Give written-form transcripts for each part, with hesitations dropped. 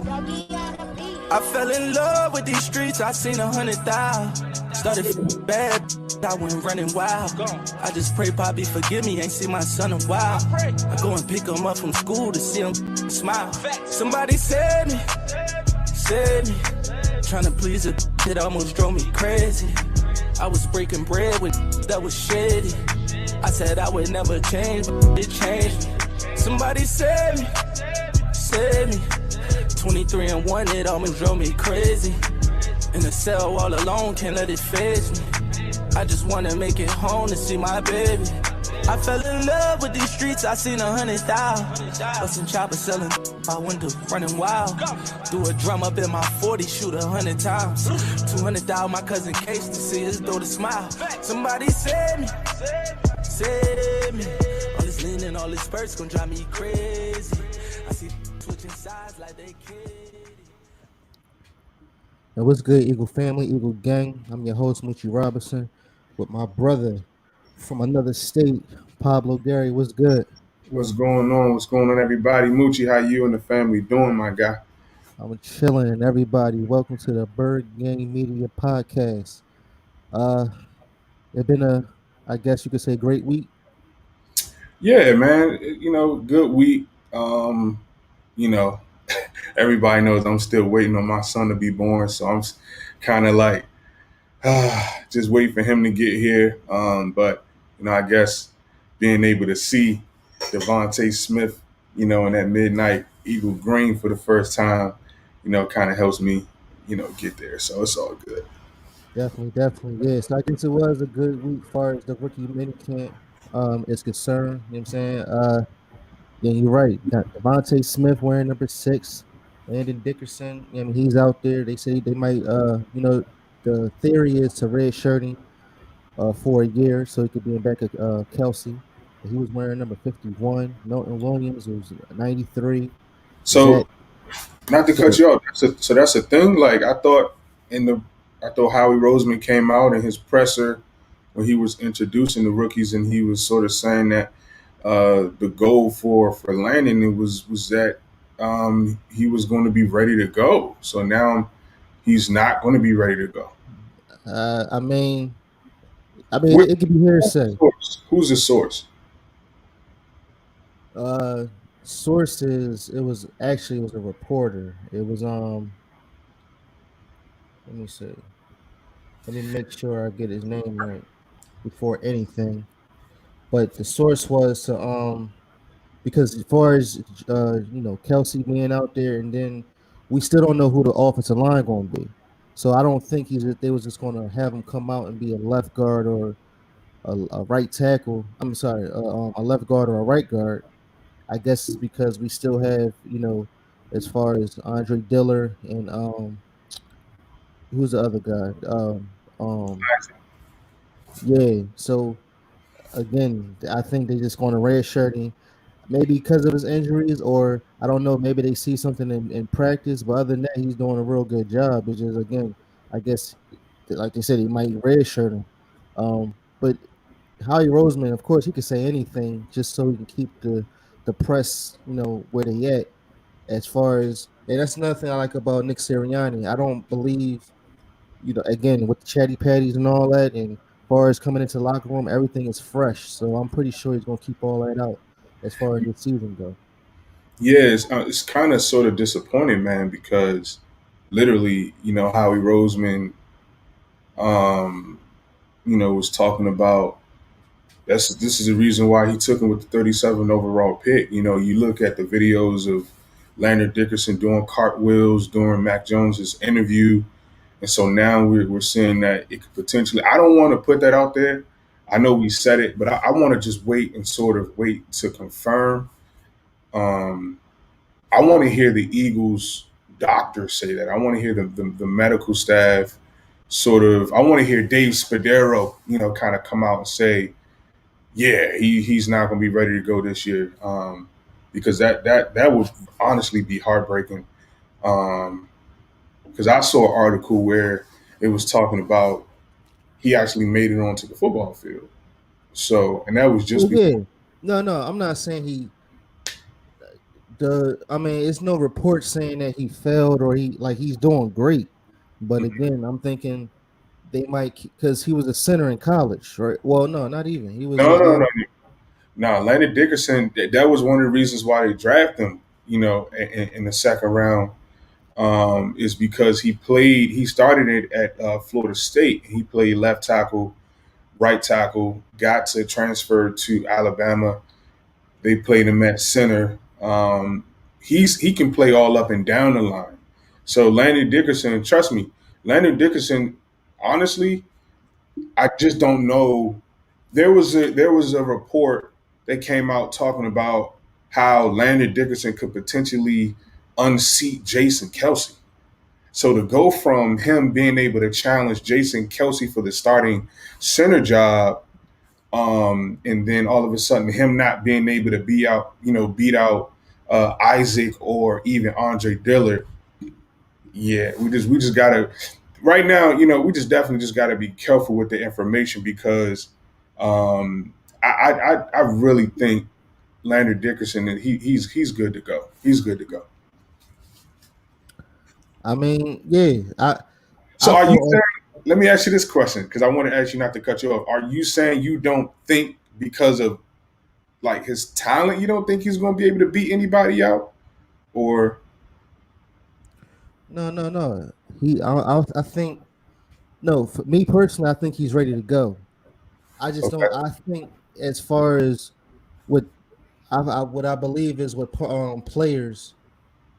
I fell in love with these streets, I seen 100,000. Started bad, I went running wild. I just pray Poppy forgive me, ain't seen my son in a while. I go and pick him up from school to see him smile. Somebody said me. Tryna please a it almost drove me crazy. I was breaking bread with that was shady. I said I would never change, but it changed me. Somebody said me. 23 and 1, it almost drove me crazy. In the cell all alone, can't let it phase me. I just wanna make it home to see my baby. I fell in love with these streets, I seen 100,000. Bustin' choppers selling my window, running wild. Do a drum up in my 40, shoot 100 times. 200,000, my cousin Case to see his daughter smile. Somebody said me. All this leaning, all this spurts gon' drive me crazy. I see switching sides like they kidding. Now, what's good, Eagle family, Eagle gang? I'm your host, Mucci Robinson, with my brother from another state, Pablo Gary. What's good? What's going on? What's going on, everybody? Mucci, how you and the family doing, my guy? I'm chilling, everybody. Welcome to the Bird Gang Media Podcast. It's been I guess you could say, great week. Yeah, man. Good week. Everybody knows I'm still waiting on my son to be born, so I'm kind of like just waiting for him to get here. But I guess being able to see Devontae Smith, in that midnight Eagle green for the first time, kind of helps me, get there. So it's all good. Definitely. Yes, I guess it was a good week as far as the rookie minicamp is concerned. You know what I'm saying? Yeah, you're right. Got Devontae Smith wearing number 6. Landon Dickerson, I mean, he's out there. They say they might, the theory is to red shirting for a year so he could be in back of Kelsey. He was wearing number 51. Milton Williams was 93. So, not to cut Good. you off, so that's a thing. Like I thought Howie Roseman came out in his presser when he was introducing the rookies, and he was sort of saying that the goal for Landon was that he was going to be ready to go. So now he's not going to be ready to go. I mean, Where- it could be hearsay. Who's the source? Sources. It was a reporter. It was Let me see. Let me make sure I get his name right before anything. But the source was to because as far as Kelsey being out there, and then we still don't know who the offensive line going to be. So I don't think they was just going to have him come out and be a left guard or a right tackle. I'm sorry, a left guard or a right guard. I guess it's because we still have as far as Andre Diller and who's the other guy? Yeah. So again, I think they're just going to red shirt him. Maybe because of his injuries, or I don't know. Maybe they see something in practice, but other than that, he's doing a real good job. It's just again, I guess, like they said, he might redshirt him. But Howie Roseman, of course, he could say anything just so he can keep the press, where they at. As far as, and that's another thing I like about Nick Sirianni. I don't believe, again with the chatty patties and all that, and as far as coming into the locker room, everything is fresh. So I'm pretty sure he's gonna keep all that out as far as the season goes. Yeah, it's kind of sort of disappointing, man, because literally, Howie Roseman, was talking about this is the reason why he took him with the 37 overall pick. You look at the videos of Landon Dickerson doing cartwheels during Mac Jones's interview, and so now we're seeing that it could potentially. I don't want to put that out there. I know we said it, but I want to just wait and sort of wait to confirm. I want to hear the Eagles doctors say that. I want to hear the medical staff sort of. I want to hear Dave Spadaro, kind of come out and say, yeah, he's not going to be ready to go this year, because that would honestly be heartbreaking. Because I saw an article where it was talking about he actually made it onto the football field. So, and that was just Yeah. No, I'm not saying he I mean, it's no report saying that he failed or he's doing great. But Mhm. again, I'm thinking they might because he was a center in college, right? Well, no, not even. He was No, a no, no, no. Landon Dickerson. That was one of the reasons why they drafted him. In the second round, is because he played. He started it at Florida State. He played left tackle, right tackle. Got to transfer to Alabama. They played him at center. He can play all up and down the line. So Landon Dickerson, trust me, Landon Dickerson. Honestly, I just don't know. There was a report that came out talking about how Landon Dickerson could potentially unseat Jason Kelsey. So to go from him being able to challenge Jason Kelsey for the starting center job, and then all of a sudden him not being able to beat out Isaac or even Andre Dillard. Yeah, we just gotta right now. We just definitely just gotta be careful with the information because I really think Lander Dickerson he's good to go. He's good to go. I mean, yeah, So I are you feel saying? Let me ask you this question because I want to ask you not to cut you off. Are you saying you don't think because of like his talent, you don't think he's going to be able to beat anybody out? Or no, no, no. I think no. For me personally, I think he's ready to go. I just don't. okay, I think as far as what what I believe is what players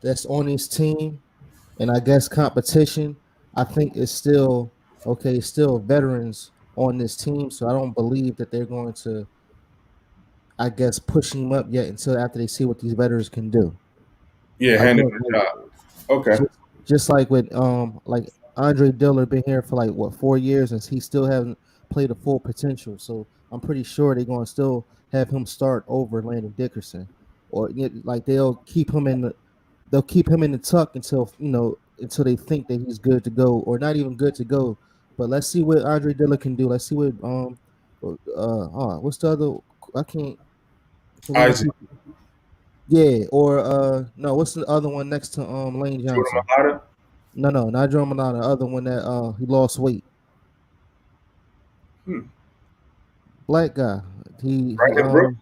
that's on his team and I guess competition, I think is still okay. Still veterans on this team, so I don't believe that they're going to, I guess, push him up yet until after they see what these veterans can do. yeah, handing Again, the job. Okay, just like with like Andre Dillard been here for like what 4 years and he still hasn't played a full potential. So I'm pretty sure they're going to still have him start over Landon Dickerson, or like they'll keep him in the tuck until until they think that he's good to go or not even good to go. But let's see what Andre Dillard can do. Let's see what what's the other I can't the one that Isaac, people yeah or no what's the other one next to Lane Jordan Johnson. Malata, No, no, not Joe Milano. The other one that he lost weight. hmm. Black guy. He Brandon Brooks.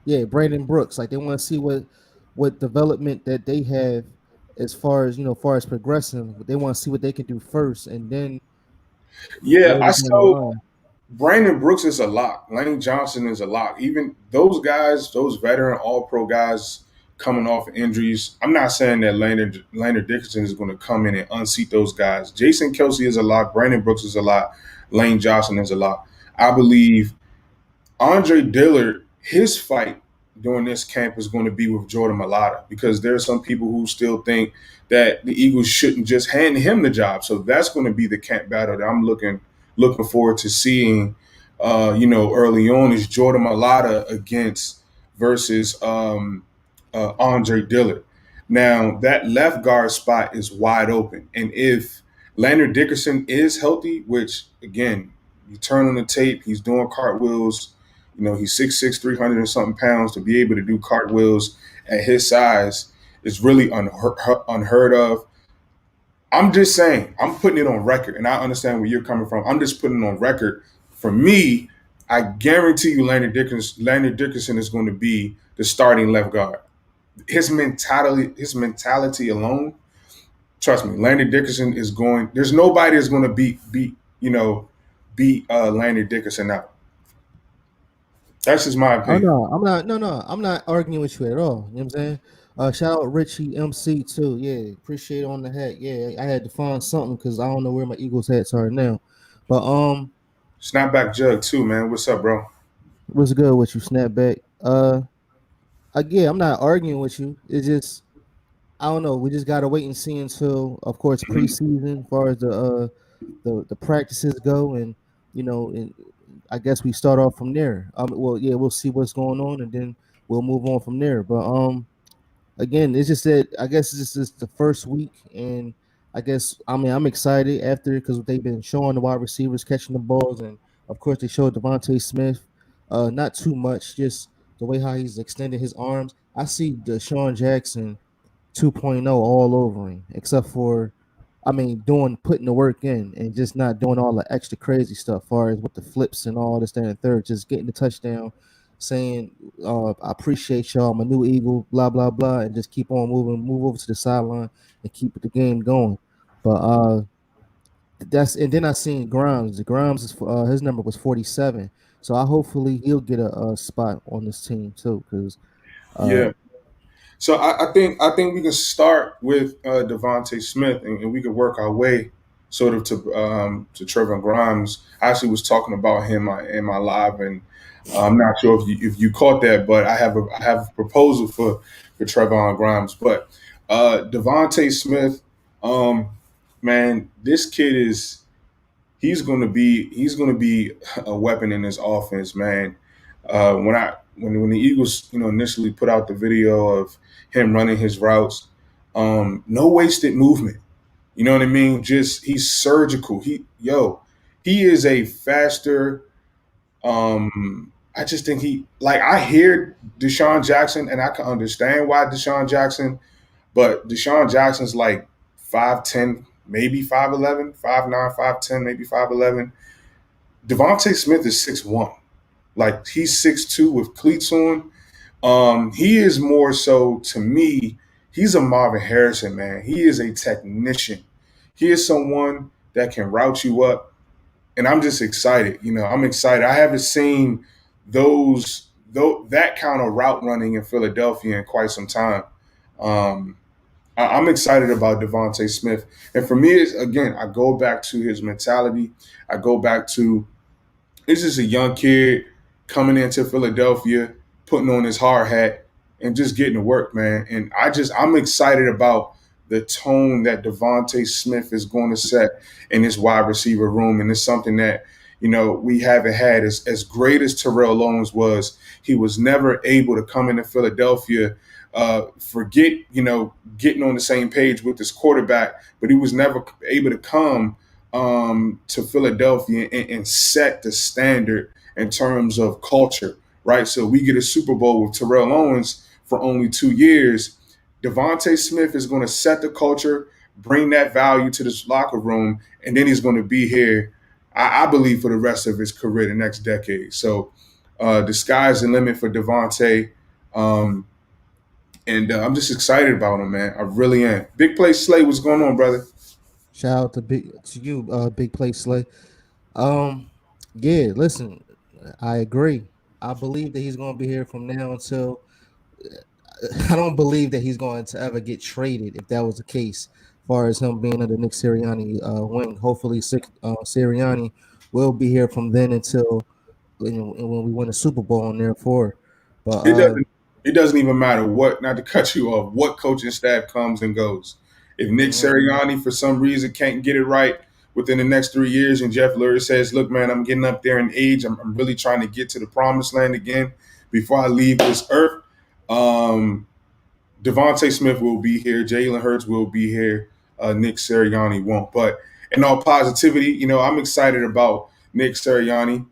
yeah, Brandon Brooks. Like they want to see what development that they have as far as far as progressing. They want to see what they can do first, and then Yeah, later I down the saw line. Brandon Brooks is a lock. Lane Johnson is a lock. Even those guys, those veteran All Pro guys coming off injuries. I'm not saying that Lander Dickerson is going to come in and unseat those guys. Jason Kelsey is a lock. Brandon Brooks is a lock. Lane Johnson is a lock. I believe Andre Dillard, his fight during this camp is going to be with Jordan Malata because there are some people who still think that the Eagles shouldn't just hand him the job. So that's going to be the camp battle that I'm looking forward to seeing. Early on is Jordan Malata against versus Andre Dillard. Now that left guard spot is wide open, and if Leonard Dickerson is healthy, which again, you turn on the tape, he's doing cartwheels. He's 6'6", 300 and something pounds. To be able to do cartwheels at his size is really unheard of. I'm just saying, I'm putting it on record, and I understand where you're coming from. I'm just putting it on record. For me, I guarantee you, Landon Dickerson is going to be the starting left guard. His mentality alone. Trust me, Landon Dickerson is going. There's nobody that's going to beat Landon Dickerson out. That's just my Oh opinion. no, I'm not. No, no, I'm not arguing with you at all. You know what I'm saying? Shout out Richie MC too. Yeah, appreciate on the hat. Yeah, I had to find something because I don't know where my Eagles hats are now. But Snapback Jug too, man. What's up, bro? what's good with you, Snapback? Again, I'm not arguing with you. It's just I don't know. We just gotta wait and see until, of course, Mhm. preseason, as far as the practices go, and and I guess we start off from there. Well, yeah, we'll see what's going on, and then we'll move on from there. But again, it's just that I guess this is the first week, and I guess I'm excited after because they've been showing the wide receivers catching the balls, and of course they showed Devontae Smith, not too much, just the way how he's extending his arms. I see Deshaun Jackson 2.0 all over him, except for, I mean, doing putting the work in and just not doing all the extra crazy stuff, far as with the flips and all this, that, and the third. Just getting the touchdown, saying, "I appreciate y'all. I'm a new Eagle." Blah blah blah, and just keep on moving, move over to the sideline and keep the game going. But that's and then I seen Grimes. The Grimes is his number was 47, so I hopefully he'll get a spot on this team too, because uh, Yeah. So I think we can start with Devontae Smith, and we can work our way sort of to Trevor Grimes. I actually was talking about him in my live, and I'm not sure if you caught that, but I have a proposal for Trevor Grimes. But Devontae Smith, um, man, this kid is he's going to be a weapon in this offense, man. When the Eagles initially put out the video of him running his routes, no wasted movement. You know what I mean? Just he's surgical. He is a faster. I just think I hear Deshaun Jackson, and I can understand why Deshaun Jackson, but Deshaun Jackson's like 5'10", maybe 5'11", 5'9", 5'10", maybe 5'11". Devontae Smith is 6'1". Like he's 6'2" with cleats on. He is more so to me, he's a Marvin Harrison, man. He is a technician. He is someone that can route you up. And I'm just excited. I'm excited. I haven't seen that kind of route running in Philadelphia in quite some time. Um, I'm excited about Devontae Smith. And for me, again, I go back to his mentality. I go back to this is a young kid coming into Philadelphia, putting on his hard hat, and just getting to work, man. And I'm excited about the tone that Devontae Smith is going to set in this wide receiver room, and it's something that we haven't had as great as Terrell Owens was. He was never able to come into Philadelphia. Forget getting on the same page with his quarterback, but he was never able to come to Philadelphia and set the standard in terms of culture, right? So we get a Super Bowl with Terrell Owens for only 2 years. Devontae Smith is going to set the culture, bring that value to this locker room, and then he's going to be here, I believe, for the rest of his career, the next decade. So the sky's the limit for Devontae. And I'm just excited about him, man. I really am. Big Play Slay, what's going on, brother? shout out to you, Big Play Slay. Um, yeah, listen, I agree. I believe that he's going to be here from now until I don't believe that he's going to ever get traded if that was the case. As far as him being under Nick Sirianni wing, hopefully Sirianni will be here from then until when we win a Super Bowl and therefore. But It doesn't. It doesn't even matter what. Not to cut you off. What coaching staff comes and goes. If Nick mhm. Sirianni for some reason can't get it right within the next 3 years, and Jeff Lurie says, "Look, man, I'm getting up there in age. I'm really trying to get to the promised land again before I leave this earth." Um, Devontae Smith will be here. Jalen Hurts will be here. Nick Sirianni won't. But in all positivity, I'm excited about Nick Sirianni.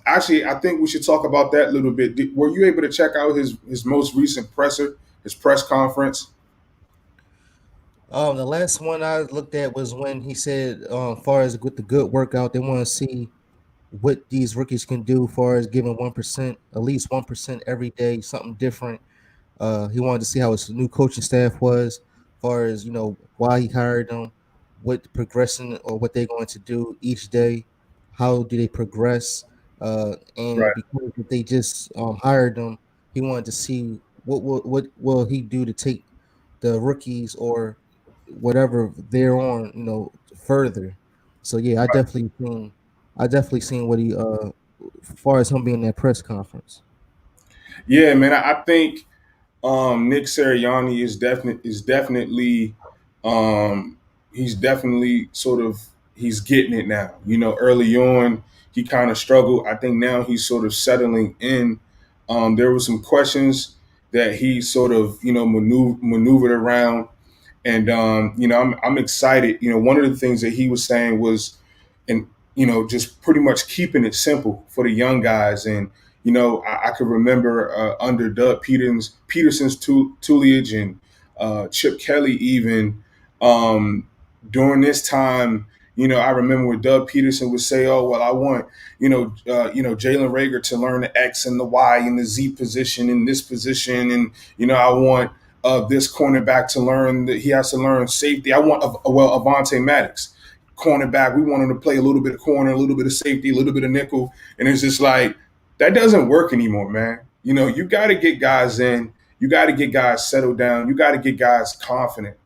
Actually, I think we should talk about that a little bit. Were you able to check out his most recent his press conference? The last one I looked at was when he said, as far as with the good workout, they want to see what these rookies can do, as far as giving 1%, at least 1% every day, something different. He wanted to see how his new coaching staff was, as far as why he hired them, what progression or what they're going to do each day, how do they progress, and Right. because if they just hired them, he wanted to see what will he do to take the rookies or whatever they're on, further. So yeah, I definitely seen what he as far as him being in that press conference. Yeah, man. I think Nick Sirianni is definitely he's definitely sort of he's getting it now. Early on he kind of struggled. I think now he's sort of settling in. There were some questions that he sort of maneuvered around, and I'm excited. One of the things that he was saying was, and just pretty much keeping it simple for the young guys, and I could remember under Peterson's Tuliage and Chip Kelly even um, during this time. I remember when Doug Peterson would say, "Oh, well, I want Jalen Rager to learn the X and the Y and the Z position in this position, and I want this cornerback to learn that he has to learn safety. I want Avonte Maddox, cornerback. We want him to play a little bit of corner, a little bit of safety, a little bit of nickel, and it's just like that doesn't work anymore, man. You got to get guys in. You got to get guys settled down. You got to get guys confident.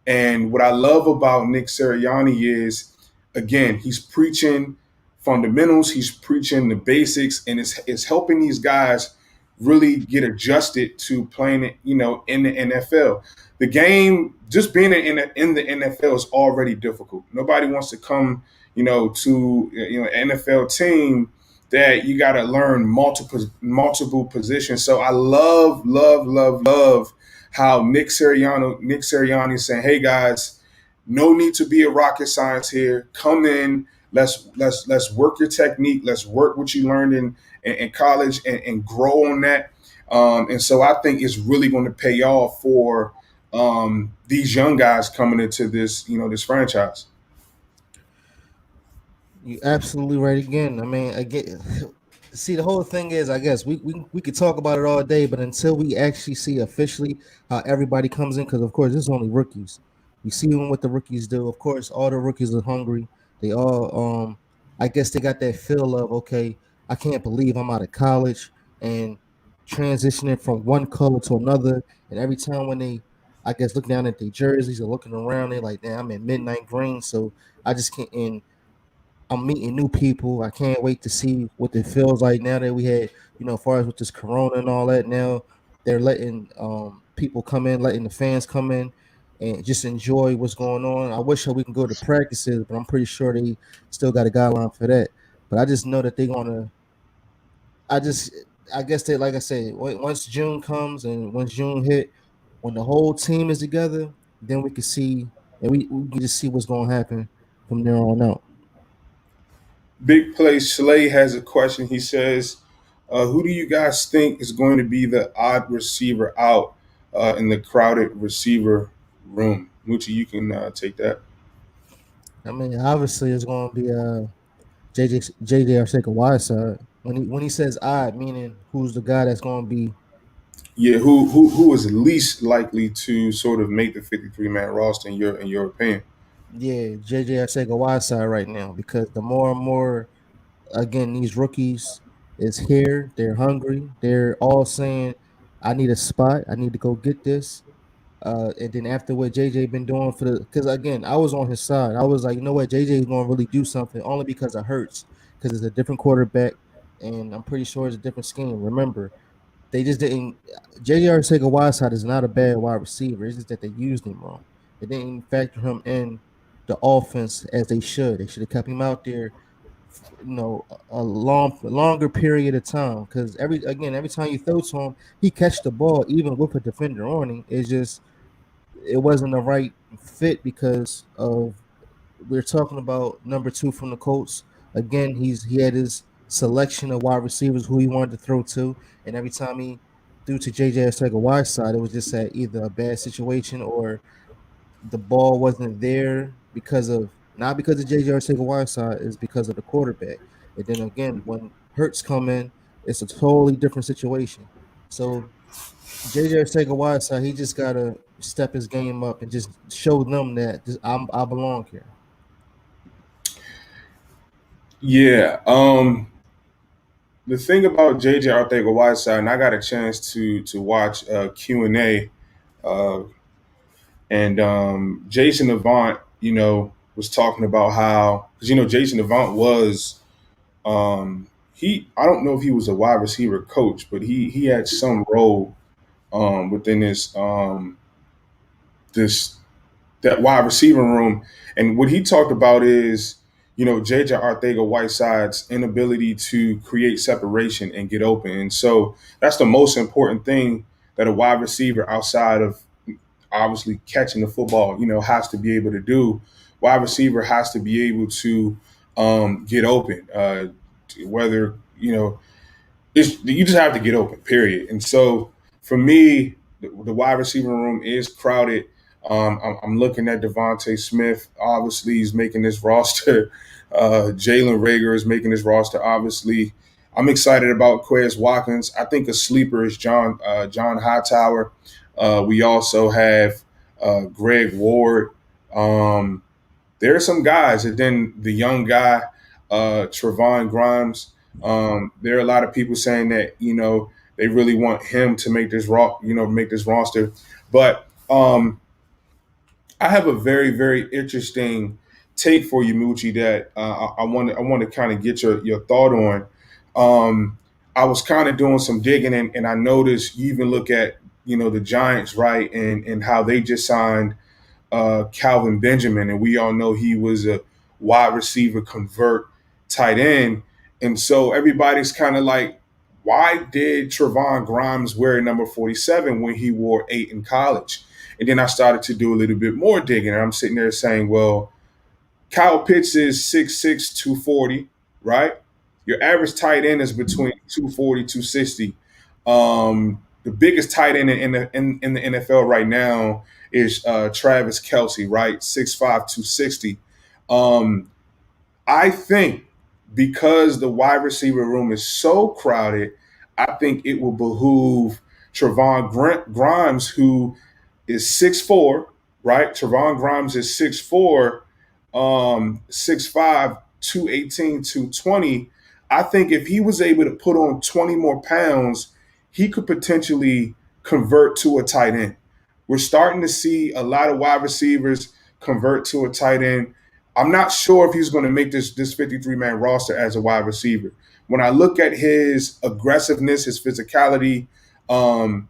And what I love about Nick Sirianni is, again, he's preaching fundamentals. He's preaching the basics, and it's helping these guys really get adjusted to playing it, in the NFL. The game, just being in the NFL is already difficult. Nobody wants to come, to an NFL team that you got to learn multiple positions. So I love how Nick Sirianni is saying, "Hey guys, no need to be a rocket science here. Come in, let's work your technique. Let's work what you learned in college and grow on that." And so I think it's really going to pay off for these young guys coming into this franchise. You absolutely right again. I mean, again, see, the whole thing is, I guess we could talk about it all day, but until we actually see officially how everybody comes in, because of course this is only rookies. We see what the rookies do. Of course, all the rookies are hungry. They all, I guess, they got that feel of, okay, I can't believe I'm out of college and transitioning from one color to another. And every time when they, I guess, look down at their jerseys or looking around, they like, damn, I'm in midnight green, so I just can't. And I'm meeting new people. I can't wait to see what it feels like now that we had, as far as with this corona and all that. Now they're letting people come in, letting the fans come in and just enjoy what's going on. I wish that we can go to practices, but I'm pretty sure they still got a guideline for that. But I just know that they're gonna. I just, I guess they, like I said, once June comes and once June hit, when the whole team is together, then we can see and we can just see what's gonna happen from there on out. Big Play Slay has a question. He says, "Who do you guys think is going to be the odd receiver out in the crowded receiver room?" Mucci, you can take that. I mean, obviously, it's going to be JJ Arcega side. When he says "I," meaning who's the guy that's going to be. Yeah, who is least likely to sort of make the 53-man roster in your opinion? Yeah, JJ Arcega side right now, because the more and more, again, these rookies is here. They're hungry. They're all saying, "I need a spot. I need to go get this." And then after what JJ been doing for the, because again, I was on his side. I was like, you know what, JJ is going to really do something, only because it hurts, because it's a different quarterback, and I'm pretty sure it's a different scheme. Remember, they just didn't. JJ Arcega-Whiteside is not a bad wide receiver. It's just that they used him wrong. They didn't factor him in the offense as they should. They should have kept him out there, a longer period of time. Because every time you throw to him, he catch the ball even with a defender on him. It's just it wasn't the right fit because of we're talking about number two from the Colts. Again, he had his selection of wide receivers who he wanted to throw to, and every time he threw to JJ Arcega wide side, it was just at either a bad situation or the ball wasn't there because of not because of JJ Arcega wide side, is because of the quarterback. And then again, when Hurts come in, it's a totally different situation. So JJ Arcega wide side, he just gotta step his game up and just show them that I belong here. Yeah. The thing about JJ Arthur-Whiteside, and I got a chance to watch Q&A, uh, and Jason Avant, was talking about how, because Jason Avant was he I don't know if he was a wide receiver coach, but he had some role within this that wide receiver room. And what he talked about is, JJ Arthega-Whiteside's inability to create separation and get open. And so that's the most important thing that a wide receiver, outside of obviously catching the football, has to be able to do. Wide receiver has to be able to get open, whether, you just have to get open, period. And so for me, the wide receiver room is crowded. I'm looking at Devontae Smith. Obviously, he's making this roster. Jalen Rager is making this roster. Obviously, I'm excited about Quez Watkins. I think a sleeper is John Hightower. We also have Greg Ward. Um, there are some guys, and then the young guy, Trevon Grimes. There are a lot of people saying that they really want him to make this make this roster. But I have a very very interesting take for you, Mucci, that I want to kind of get your thought on. Um, I was kind of doing some digging, and I noticed you even look at the Giants, right, and how they just signed Calvin Benjamin, and we all know he was a wide receiver convert tight end. And so everybody's kind of like, why did Trevon Grimes wear number 47 when he wore 8 in college? And then I started to do a little bit more digging, and I'm sitting there saying, well, Kyle Pitts is 6'6", 240, right? Your average tight end is between 240, 260. The biggest tight end in the NFL right now is Travis Kelce, right? 6'5", 260. Um, I think because the wide receiver room is so crowded, I think it will behoove Grimes, who is 6'4", right? Trevon Grimes is 6'4", 6'5", 218, 220. I think if he was able to put on 20 more pounds, he could potentially convert to a tight end. We're starting to see a lot of wide receivers convert to a tight end. I'm not sure if he's going to make this 53-man roster as a wide receiver. When I look at his aggressiveness, his physicality, um,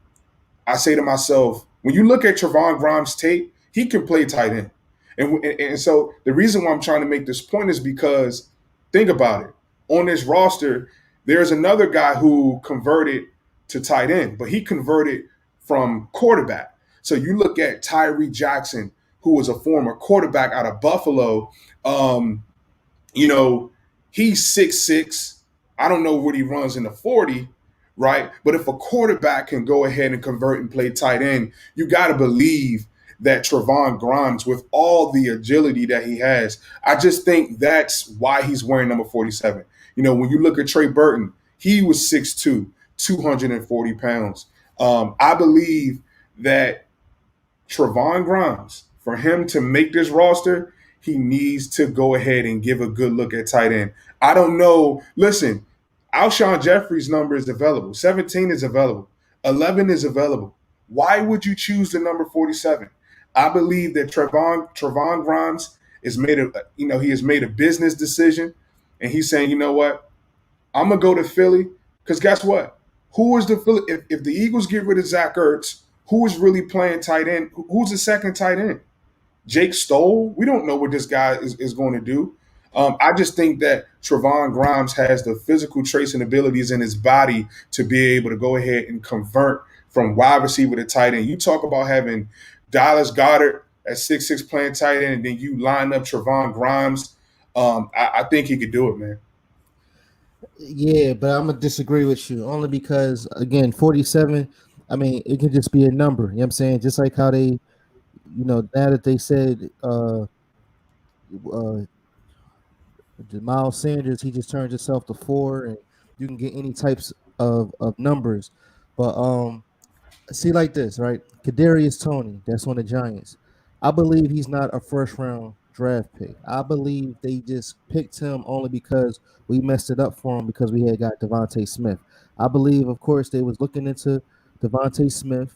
I say to myself, when you look at Trevon Grimes' tape, he can play tight end. And so the reason why I'm trying to make this point is because think about it. On this roster, there's another guy who converted to tight end, but he converted from quarterback. So you look at Tyree Jackson, who was a former quarterback out of Buffalo. Um, you know, he's 6'6". I don't know what he runs in the 40, right? But if a quarterback can go ahead and convert and play tight end, you got to believe that Trevon Grimes, with all the agility that he has, I just think that's why he's wearing number 47. When you look at Trey Burton, he was 6'2", 240 pounds. I believe that Trevon Grimes, for him to make this roster, he needs to go ahead and give a good look at tight end. I don't know. Listen, Alshon Jeffrey's number is available. 17 is available. 11 is available. Why would you choose the number 47? I believe that Trevon Grimes he has made a business decision, and he's saying, you know what, I'm gonna go to Philly because guess what? Who is the Philly? If the Eagles get rid of Zach Ertz, who is really playing tight end? Who's the second tight end? Jake Stoll? We don't know what this guy is going to do. I just think that Trevon Grimes has the physical traits and abilities in his body to be able to go ahead and convert from wide receiver to tight end. You talk about having Dallas Goedert at 6'6" playing tight end, and then you line up Trevon Grimes. I think he could do it, man. Yeah, but I'm gonna disagree with you only because again, 47. I mean, it can just be a number. You know what I'm saying? Just like how they, now that they said uh Miles Sanders, he just turns himself to 4, and you can get any types of numbers. But see, like this, right? Kadarius Toney, that's on the Giants. I believe he's not a first round draft pick. I believe they just picked him only because we messed it up for him because we had got Devontae Smith. I believe, of course, they was looking into Devontae Smith,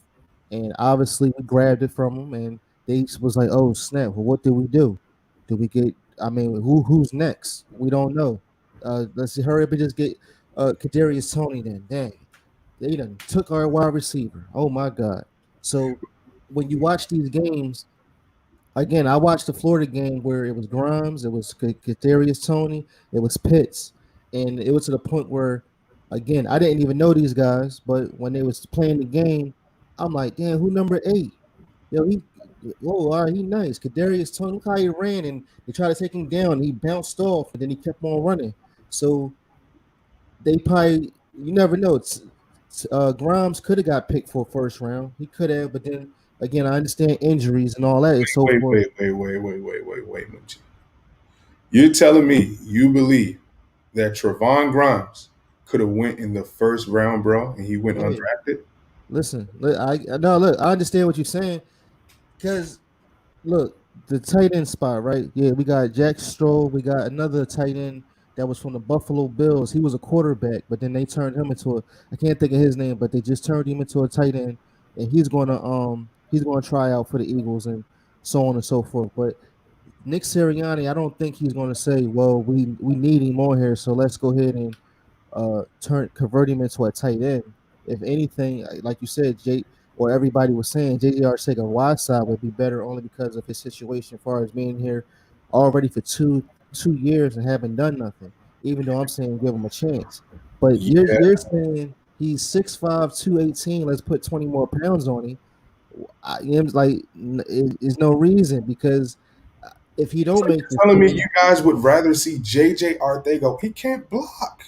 and obviously we grabbed it from him, and they was like, "Oh snap! Well, what did we do? Did we get? I mean, who's next? We don't know. Let's hurry up and just get Kadarius Toney then. Dang." They done took our wide receiver. Oh my God. So when you watch these games, again, I watched the Florida game where it was Grimes, it was Kadarius Toney, it was Pitts, and it was to the point where, again, I didn't even know these guys, but when they was playing the game, I'm like, damn, who number 8? Yo, all right, he nice. Kadarius Toney, look how he ran, and they tried to take him down. He bounced off, and then he kept on running. So they probably you never know. Grimes could have got picked for first round. He could have, but then again, I understand injuries and all that and so Wait, forth. wait, wait, wait, wait, wait, wait, wait, Mucci. You're telling me you believe that Trevon Grimes could have went in the first round, bro, and he went Yeah, undrafted? listen, no, look, I understand what you're saying because look, the tight end spot, right? Yeah, we got Jack Stroll. We got another tight end that was from the Buffalo Bills. He was a quarterback, but then they turned him into a. I can't think of his name, but they just turned him into a tight end, and he's gonna try out for the Eagles and so on and so forth. But Nick Sirianni, I don't think he's gonna say, well, we need him on here, so let's go ahead and convert him into a tight end. If anything, like you said, Jay or everybody was saying, JJ Arcega-Whiteside would be better only because of his situation as far as being here already for two years and haven't done nothing. Even though I'm saying give him a chance, but Yeah. you're saying he's 6'5", 218. Let's put 20 more pounds on him. Like there's no reason because if he So don't make you're the telling me team, you guys would rather see JJ Arthego? He can't block.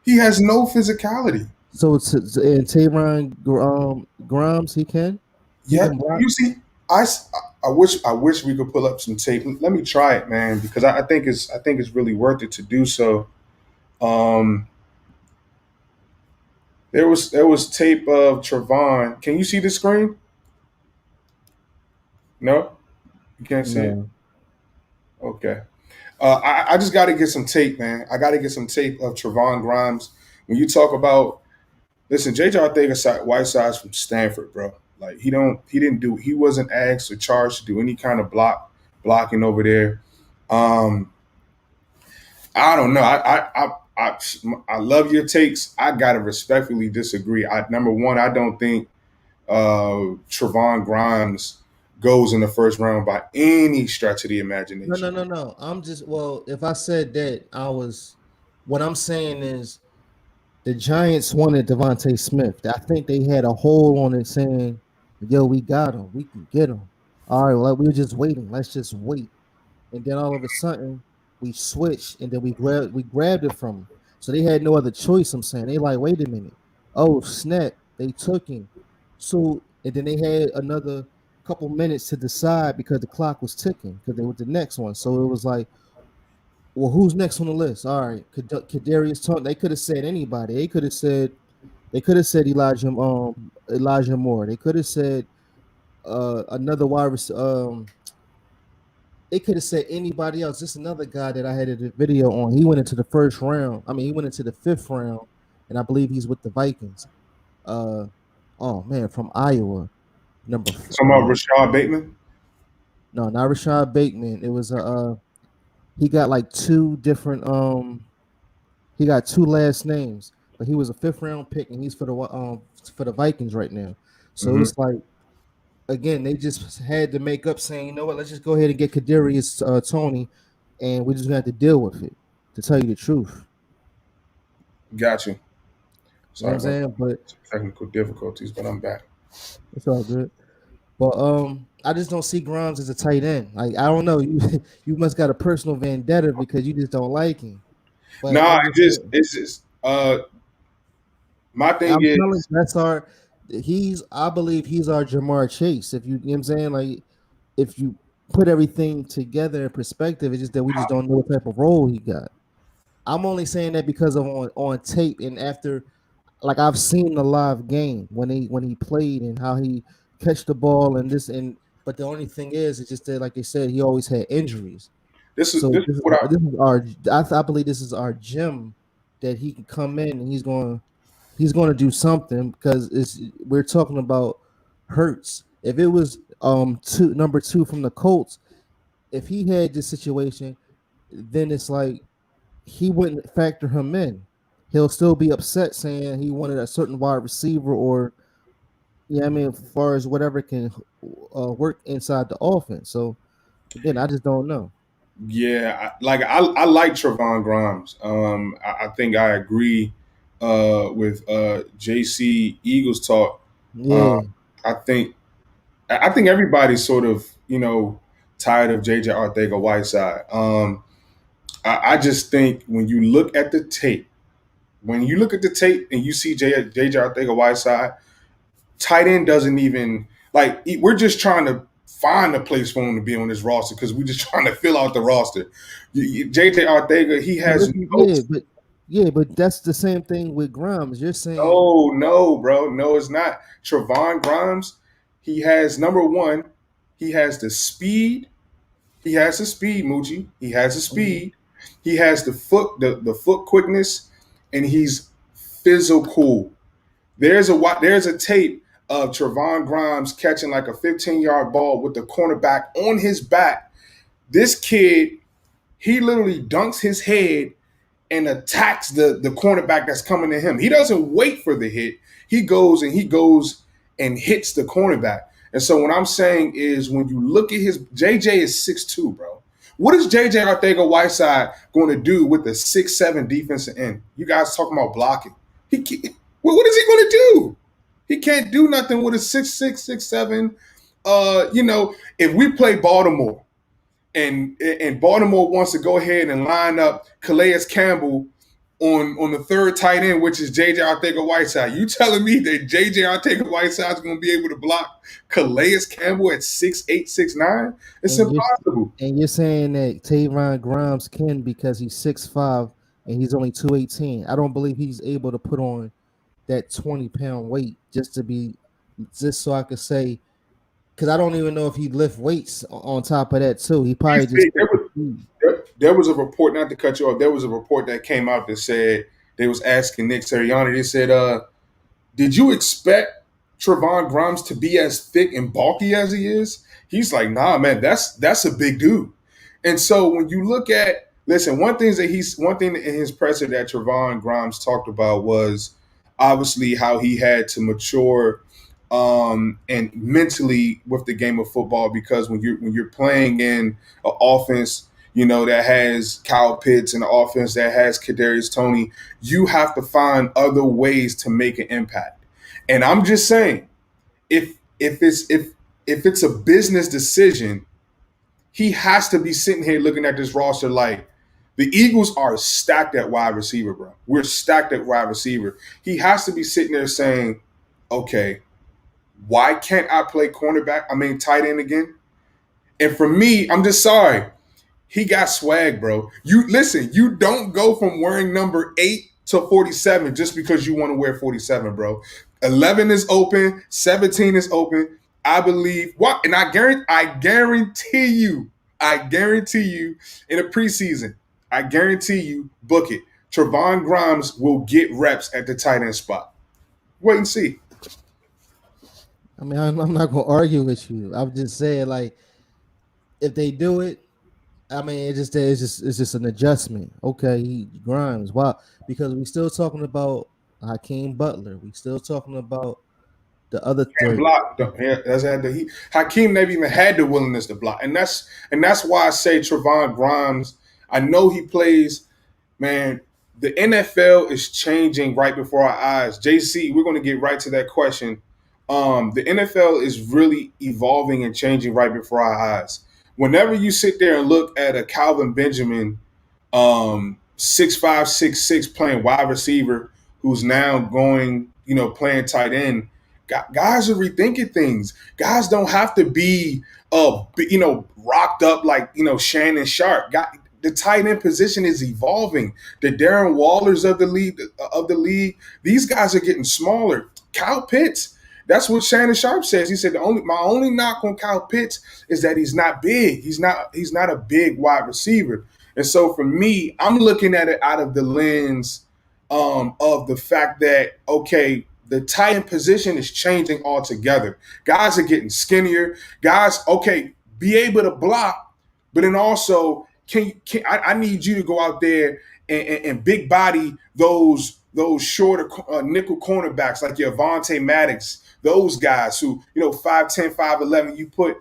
He has no physicality. so and Tayron Grimes, he Yeah, can block. you see, I wish we could pull up some tape. Let me try it, man, because I think it's really worth it to do so. Um, there was tape of Trevon. Can you see the screen? No, you can't see it. No, Okay. I just got to get some tape, man. I got to get some tape of Trevon Grimes. When you talk about, listen, JJ Arthega Whiteside's from Stanford, bro. Like he wasn't asked or charged to do any kind of blocking over there. Um, I don't know. I love your takes. I gotta respectfully disagree. Number one, I don't think Trevon Grimes goes in the first round by any stretch of the imagination. no. I'm just well. If I said that, what I'm saying is the Giants wanted Devontae Smith. I think they had a hold on it, saying, "Yo, we got him. We can get him." All right, well, we're just waiting. Let's just wait. And then all of a sudden we switched, and then we grabbed it from them. So they had no other choice. I'm saying they like, wait a minute, oh snap, they took him. So and then they had another couple minutes to decide because the clock was ticking because they were the next one. So it was like, well, who's next on the list? All right, Kadarius Toney. They could have said anybody. They could have said Elijah Moore. They could have said another wide receiver. They could have said anybody else. Just another guy that I had a video on. He went into the first round. I mean, he went into the fifth round, and I believe he's with the Vikings. Uh, oh man, from Iowa, number Talking about Rashad Bateman. no, not Rashad Bateman. It was he got like two different he got two last names, but he was a fifth round pick, and he's for the Vikings right now. So Hmm. it's like again, they just had to make up saying, you know what, let's just go ahead and get Kadarius Tony, and we just gonna have to deal with it. To tell you the truth, Got you. you know what Sorry I'm about saying. But some technical difficulties, but I'm back. it's all good. But I just don't see Grimes as a tight end. Like I don't know, you you must got a personal vendetta because you just don't like him. But Nah, I'm just it's just my thing I'm is telling you, that's our I believe he's our Jamar Chase. If you know what I'm saying, like if you put everything together in perspective, it's just that we just don't know what type of role he got. I'm only saying that because of on tape and after, like I've seen the live game when he played and how he catch the ball and this and but the only thing is it's just that like they said he always had injuries. So this is what I this is our I believe this is our gym that he can come in and he's going to do something because we're talking about Hurts. If it was number two from the Colts, if he had this situation, then it's like he wouldn't factor him in. He'll still be upset saying he wanted a certain wide receiver or yeah, I mean, as far as whatever can work inside the offense. So again, I just don't know. yeah, I like Trevon Grimes. I think I agree with JC Eagles talk. Um, Yeah, I think I think everybody's sort of tired of JJ Arthega Whiteside. I just think when you look at the tape, When you look at the tape and you see JJ Arcega-Whiteside, tight end doesn't even like. We're just trying to find a place for him to be on this roster because we're just trying to fill out the roster. JJ Arcega, he But has listen, no. but that's the same thing with Grimes. You're saying No, bro. No, it's not. Trevon Grimes, he has number one, he has the speed. He has the speed, Mucci. He has the mhm, speed. He has the foot quickness, and he's physical. There's a tape of Trevon Grimes catching like a 15-yard ball with the cornerback on his back. This kid, he literally dunks his head and attacks the cornerback that's coming to him. He doesn't wait for the hit. He goes and hits the cornerback. And so what I'm saying is when you look at his JJ is 6'2", bro. What is JJ Arcega-Whiteside going to do with the 6'7" defensive end? You guys talking about blocking. He can't, what is he going to do? He can't do nothing with a 6'6", 6'7". If we play Baltimore, and Baltimore wants to go ahead and line up Calais Campbell on the third tight end, which is JJ Arcega-Whiteside. You telling me that JJ Arcega-Whiteside is going to be able to block Calais Campbell at 6'8", 6'9"? It's and impossible. you're saying that Tayron Grimes can because he's 6'5" and he's only 218. I don't believe he's able to put on that 20-pound weight just so I could say, because I don't even know if he lift weights on top of that too. He probably He's just big. There was a report, not to cut you off, there was a report that came out that said they was asking Nick Sirianni, they said, did you expect Trevon Grimes to be as thick and bulky as he is? He's like, nah, man, that's a big dude. And so when you look at, listen, one thing in his presser that Trevon Grimes talked about was obviously how he had to mature and mentally with the game of football, because when you're playing in an offense, that has Kyle Pitts and an offense that has Kadarius Toney, you have to find other ways to make an impact. And I'm just saying, if it's a business decision, he has to be sitting here looking at this roster like the Eagles are stacked at wide receiver, bro. We're stacked at wide receiver. He has to be sitting there saying, okay, why can't I play tight end again? And for me, I'm just sorry. He got swag, bro. You don't go from wearing number 8 to 47 just because you want to wear 47, bro. 11 is open, 17 is open. I believe what, and I guarantee you in a preseason, I guarantee you, book it. Trevon Grimes will get reps at the tight end spot. Wait and see. I mean, I'm not gonna argue with you. I'm just saying, like, if they do it, I mean, it's just an adjustment. Okay, Grimes. Wow, because we still talking about Hakeem Butler. We still talking about the other And three. block. Hakeem never even had the willingness to block, and that's why I say Trevon Grimes. I know he plays. Man, the NFL is changing right before our eyes. JC, we're going to get right to that question. The NFL is really evolving and changing right before our eyes. Whenever you sit there and look at a Calvin Benjamin, 6'5", 6'6", playing wide receiver, who's now going, playing tight end, guys are rethinking things. Guys don't have to be, rocked up like, Shannon Sharp. The tight end position is evolving. The Darren Wallers of the league, these guys are getting smaller. Kyle Pitts, that's what Shannon Sharp says. He said my only knock on Kyle Pitts is that he's not big. He's not a big wide receiver. And so for me, I'm looking at it out of the lens of the fact that, okay, the tight end position is changing altogether. Guys are getting skinnier. Guys, okay, be able to block, but then also I need you to go out there and big body those shorter nickel cornerbacks like your Avonte Maddox, those guys who 5'10", 5'11". You put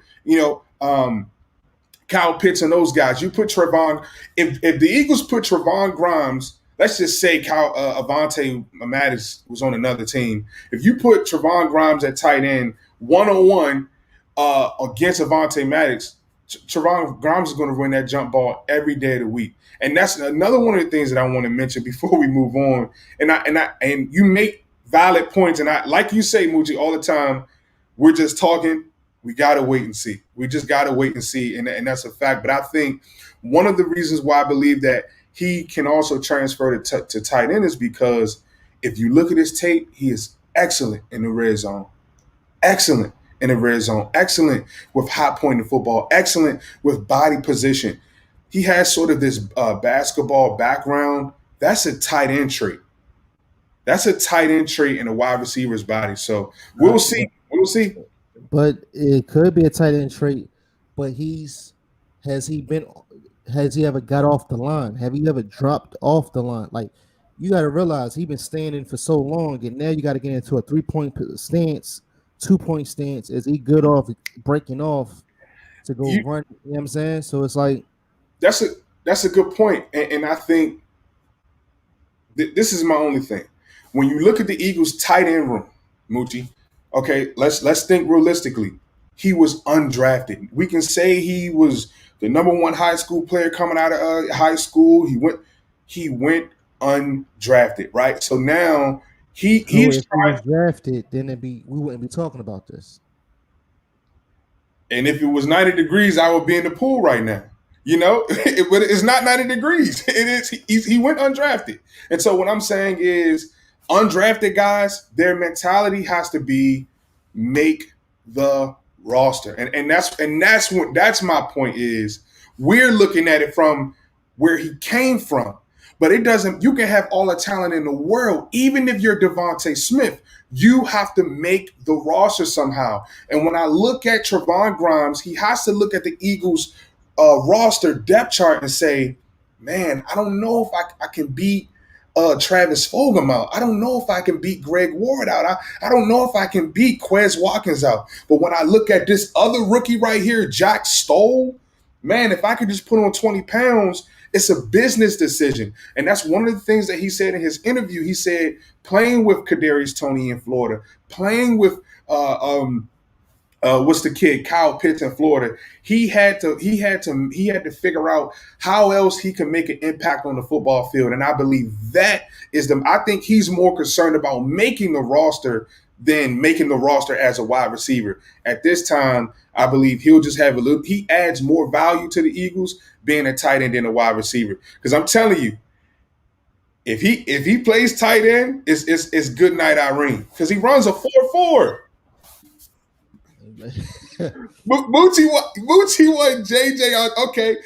Kyle Pitts and those guys. You put Trevon. If the Eagles put Trevon Grimes, let's just say Avonte Maddox was on another team. If you put Trevon Grimes at tight end 1-on-1 against Avonte Maddox, Trevon Grimes is going to run that jump ball every day of the week. And that's another one of the things that I want to mention before we move on. And you make valid points. And I, like you say, Mucci, all the time, we're just talking. We got to wait and see. We just got to wait and see. And that's a fact. But I think one of the reasons why I believe that he can also transfer to tight end is because if you look at his tape, he is excellent in the red zone. Excellent in the red zone. Excellent with hot pointing football. Excellent with body position. He has sort of this basketball background. That's a tight end trait. That's a tight end trait in a wide receiver's body. So we'll see. We'll see. But it could be a tight end trait. But has he been has he ever got off the line? Have he ever dropped off the line? Like you got to realize he's been standing for so long, and now you got to get into a 3-point stance, 2-point stance. Is he good off breaking off to go You, run? You know what I'm saying? So it's like that's a good point. And I think this is my only thing. When you look at the Eagles' tight end room, Mucci, okay, let's think realistically. He was undrafted. We can say he was the number one high school player coming out of high school. He went undrafted, right? So now so he's if he trying. was drafted, then we wouldn't be talking about this. And if it was 90 degrees, I would be in the pool right now. You know, but it's not 90 degrees. It is. He went undrafted. And so what I'm saying is undrafted guys, their mentality has to be make the roster. And that's my point is we're looking at it from where he came from. But it doesn't, you can have all the talent in the world. Even if you're Devontae Smith, you have to make the roster somehow. And when I look at Trevon Grimes, he has to look at the Eagles roster depth chart and say, man, I don't know if I can beat Travis Fulgham out. I don't know if I can beat Greg Ward out. I don't know if I can beat Quez Watkins out. But when I look at this other rookie right here, Jack Stoll, man, if I could just put on 20 pounds, it's a business decision. And that's one of the things that he said in his interview. He said playing with Kadarius Toney in Florida, playing with what's the kid Kyle Pitts in Florida. He had to figure out how else he can make an impact on the football field, and I believe that is the. I think he's more concerned about making the roster than making the roster as a wide receiver. At this time, I believe he'll just have a little. He adds more value to the Eagles being a tight end than a wide receiver. Because I'm telling you, if he plays tight end, it's good night Irene because he runs a 4.4. Mucci want JJ out. Okay,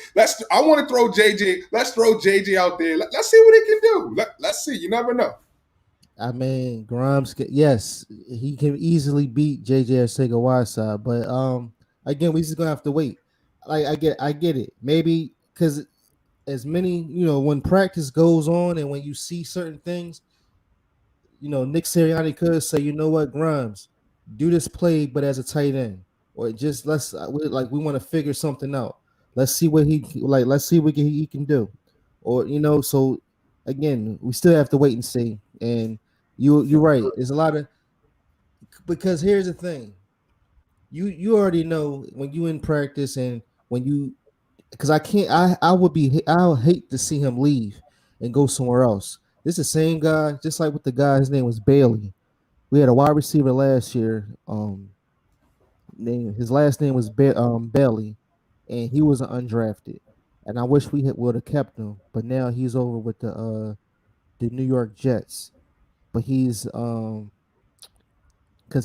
I want to throw JJ. Let's throw JJ out there. Let's see what he can do. Let's see. You never know. I mean, Grimes, yes, he can easily beat JJ Arcega-Whiteside, but again, we just gonna have to wait. Like I get it. Maybe because as many, when practice goes on and when you see certain things, Nick Sirianni could say, you know what, Grimes, do this play, but as a tight end, or just we want to figure something out. Let's see what he like. Let's see what he can do, or So again, we still have to wait and see. And you're right. There's a lot of because here's the thing. You already know when you in practice and when you because I'll hate to see him leave and go somewhere else. This is the same guy, just like with the guy. His name was Bailey. We had a wide receiver last year. His last name was Bailey, and he was an undrafted. And I wish we would have kept him, but now he's over with the New York Jets. But he's because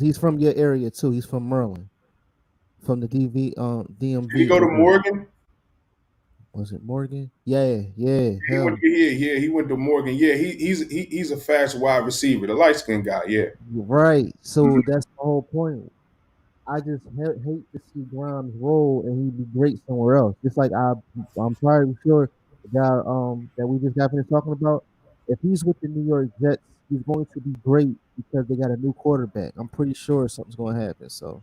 he's from your area too. He's from Maryland, from the Did he DMV go to area. Morgan? Was it Morgan? Yeah, him. He went to Morgan. Yeah, he's a fast wide receiver, the light skinned guy. Yeah. Right. So Mhm. that's the whole point. I just hate to see Grimes roll and he'd be great somewhere else. Just like I'm probably sure the guy that we just got finished talking about, if he's with the New York Jets, he's going to be great because they got a new quarterback. I'm pretty sure something's going to happen. So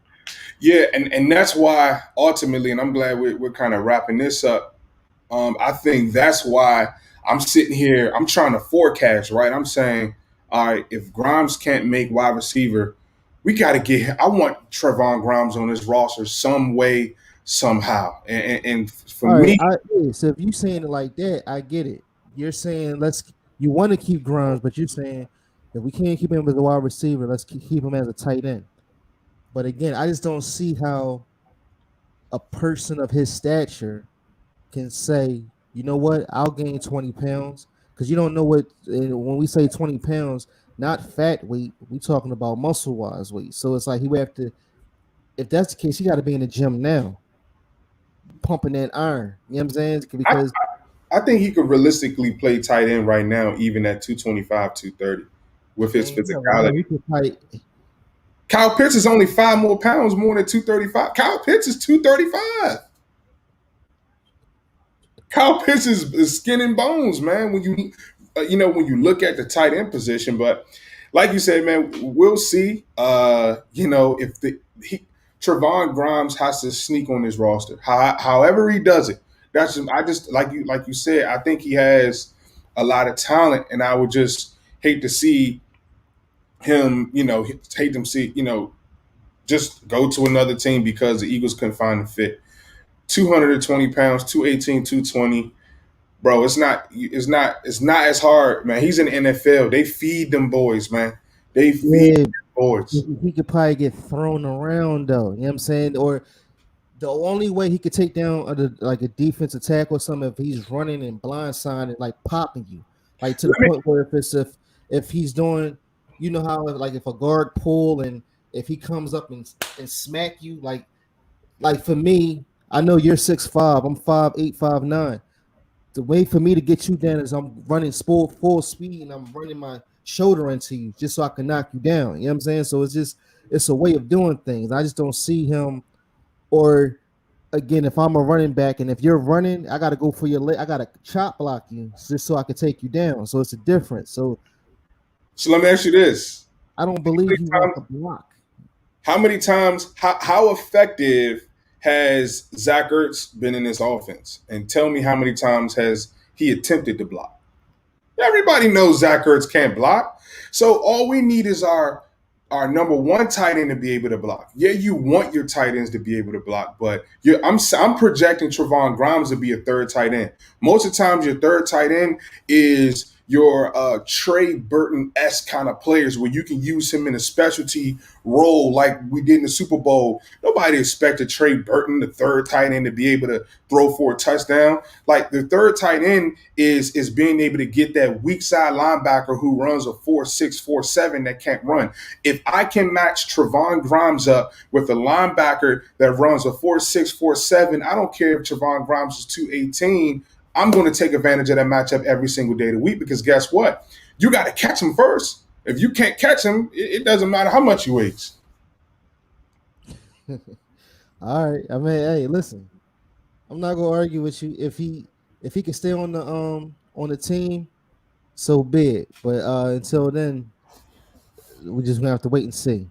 Yeah, and that's why ultimately, and I'm glad we're kind of wrapping this up. I think that's why I'm sitting here. I'm trying to forecast, right? I'm saying, all right, if Grimes can't make wide receiver, we got to get. I want Trevon Grimes on this roster some way, somehow. And for All right, me, yeah, so if you saying it like that, I get it. You're saying you want to keep Grimes, but you're saying if we can't keep him as a wide receiver, let's keep him as a tight end. But again, I just don't see how a person of his stature can say, you know what, I'll gain 20 pounds. Because you don't know what, when we say 20 pounds, not fat weight, we talking about muscle wise weight. So it's like he would have to, if that's the case, he got to be in the gym now, pumping that iron. You know what I'm saying? I, Because, I think he could realistically play tight end right now, even at 225, 230, with his man, you never know. physicality. He could probably, Kyle Pitts is only 5 more pounds more than 235. Kyle Pitts is 235. Kyle Pitts is skin and bones, man. When when you look at the tight end position, but like you said, man, we'll see. If Trevon Grimes has to sneak on his roster, however he does it. I just like you said. I think he has a lot of talent, and I would just hate to see him. Hate to see just go to another team because the Eagles couldn't find a fit. 220 pounds, 218, 220. Bro, it's not as hard, man. He's in the NFL. They feed them boys, man. They feed yeah, them boys. he could probably get thrown around though. You know what I'm saying? Or the only way he could take down like a defensive tackle or something if he's running and blindside like popping you, like to the Let me, point where if he's doing, you know how like if a guard pull and if he comes up and smack you like for me, I know you're 6'5", I'm 5'8", 5'9". The way for me to get you down is I'm running full speed and I'm running my shoulder into you just so I can knock you down. You know what I'm saying? So it's a way of doing things. I just don't see him. Or again, if I'm a running back and if you're running, I gotta go for your leg. I gotta chop block you just so I can take you down. So it's a difference. So so let me ask you this: I don't believe he wants to block. How many times? How effective has Zach Ertz been in this offense? And tell me how many times has he attempted to block? Everybody knows Zach Ertz can't block. So all we need is our number one tight end to be able to block. Yeah, you want your tight ends to be able to block, but I'm projecting Trevon Grimes to be a third tight end. Most of the times, your third tight end is your Trey Burton-esque kind of players where you can use him in a specialty role like we did in the Super Bowl. Nobody expected Trey Burton, the third tight end, to be able to throw for a touchdown. Like the third tight end is being able to get that weak side linebacker who runs a 4.6, 4.7 that can't run. If I can match Trevon Grimes up with a linebacker that runs a 4.6, 4.7, I don't care if Trevon Grimes is 218. I'm going to take advantage of that matchup every single day of the week because guess what? You got to catch him first. If you can't catch him, it doesn't matter how much he weighs. All right. I mean, hey, listen. I'm not gonna argue with you. If he can stay on the team, so be it. But until then, we just gonna have to wait and see.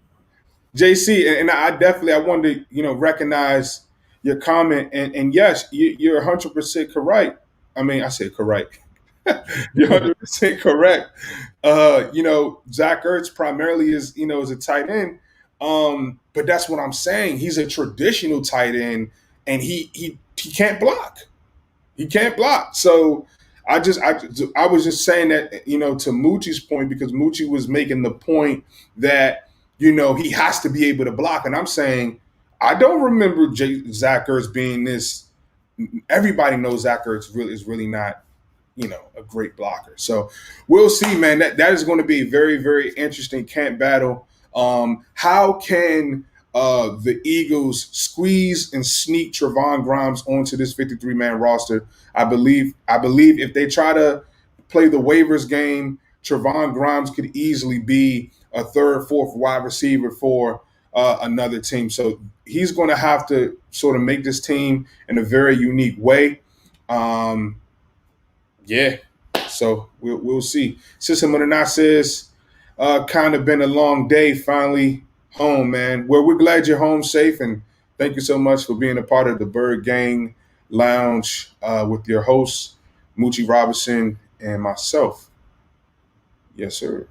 JC, and I wanted to recognize your comment, and yes, you're 100% correct. I mean, I said correct. You're 100% correct. Zach Ertz primarily is a tight end, but that's what I'm saying. He's a traditional tight end, and he can't block. He can't block. So I was just saying that to Mucci's point because Mucci was making the point that he has to be able to block, and I'm saying I don't remember Zach Ertz being this. Everybody knows Zach Ertz is really not a great blocker. So we'll see, man. That is going to be a very, very interesting camp battle. How can the Eagles squeeze and sneak Trevon Grimes onto this 53-man roster? I believe if they try to play the waivers game, Trevon Grimes could easily be a third, fourth wide receiver for another team. So he's going to have to sort of make this team in a very unique way. Yeah, so we'll see. System of the Knot says, kind of been a long day. Finally home, man. Well, we're glad you're home safe, and thank you so much for being a part of the Bird Gang Lounge with your hosts, Mucci Robinson and myself. Yes, sir.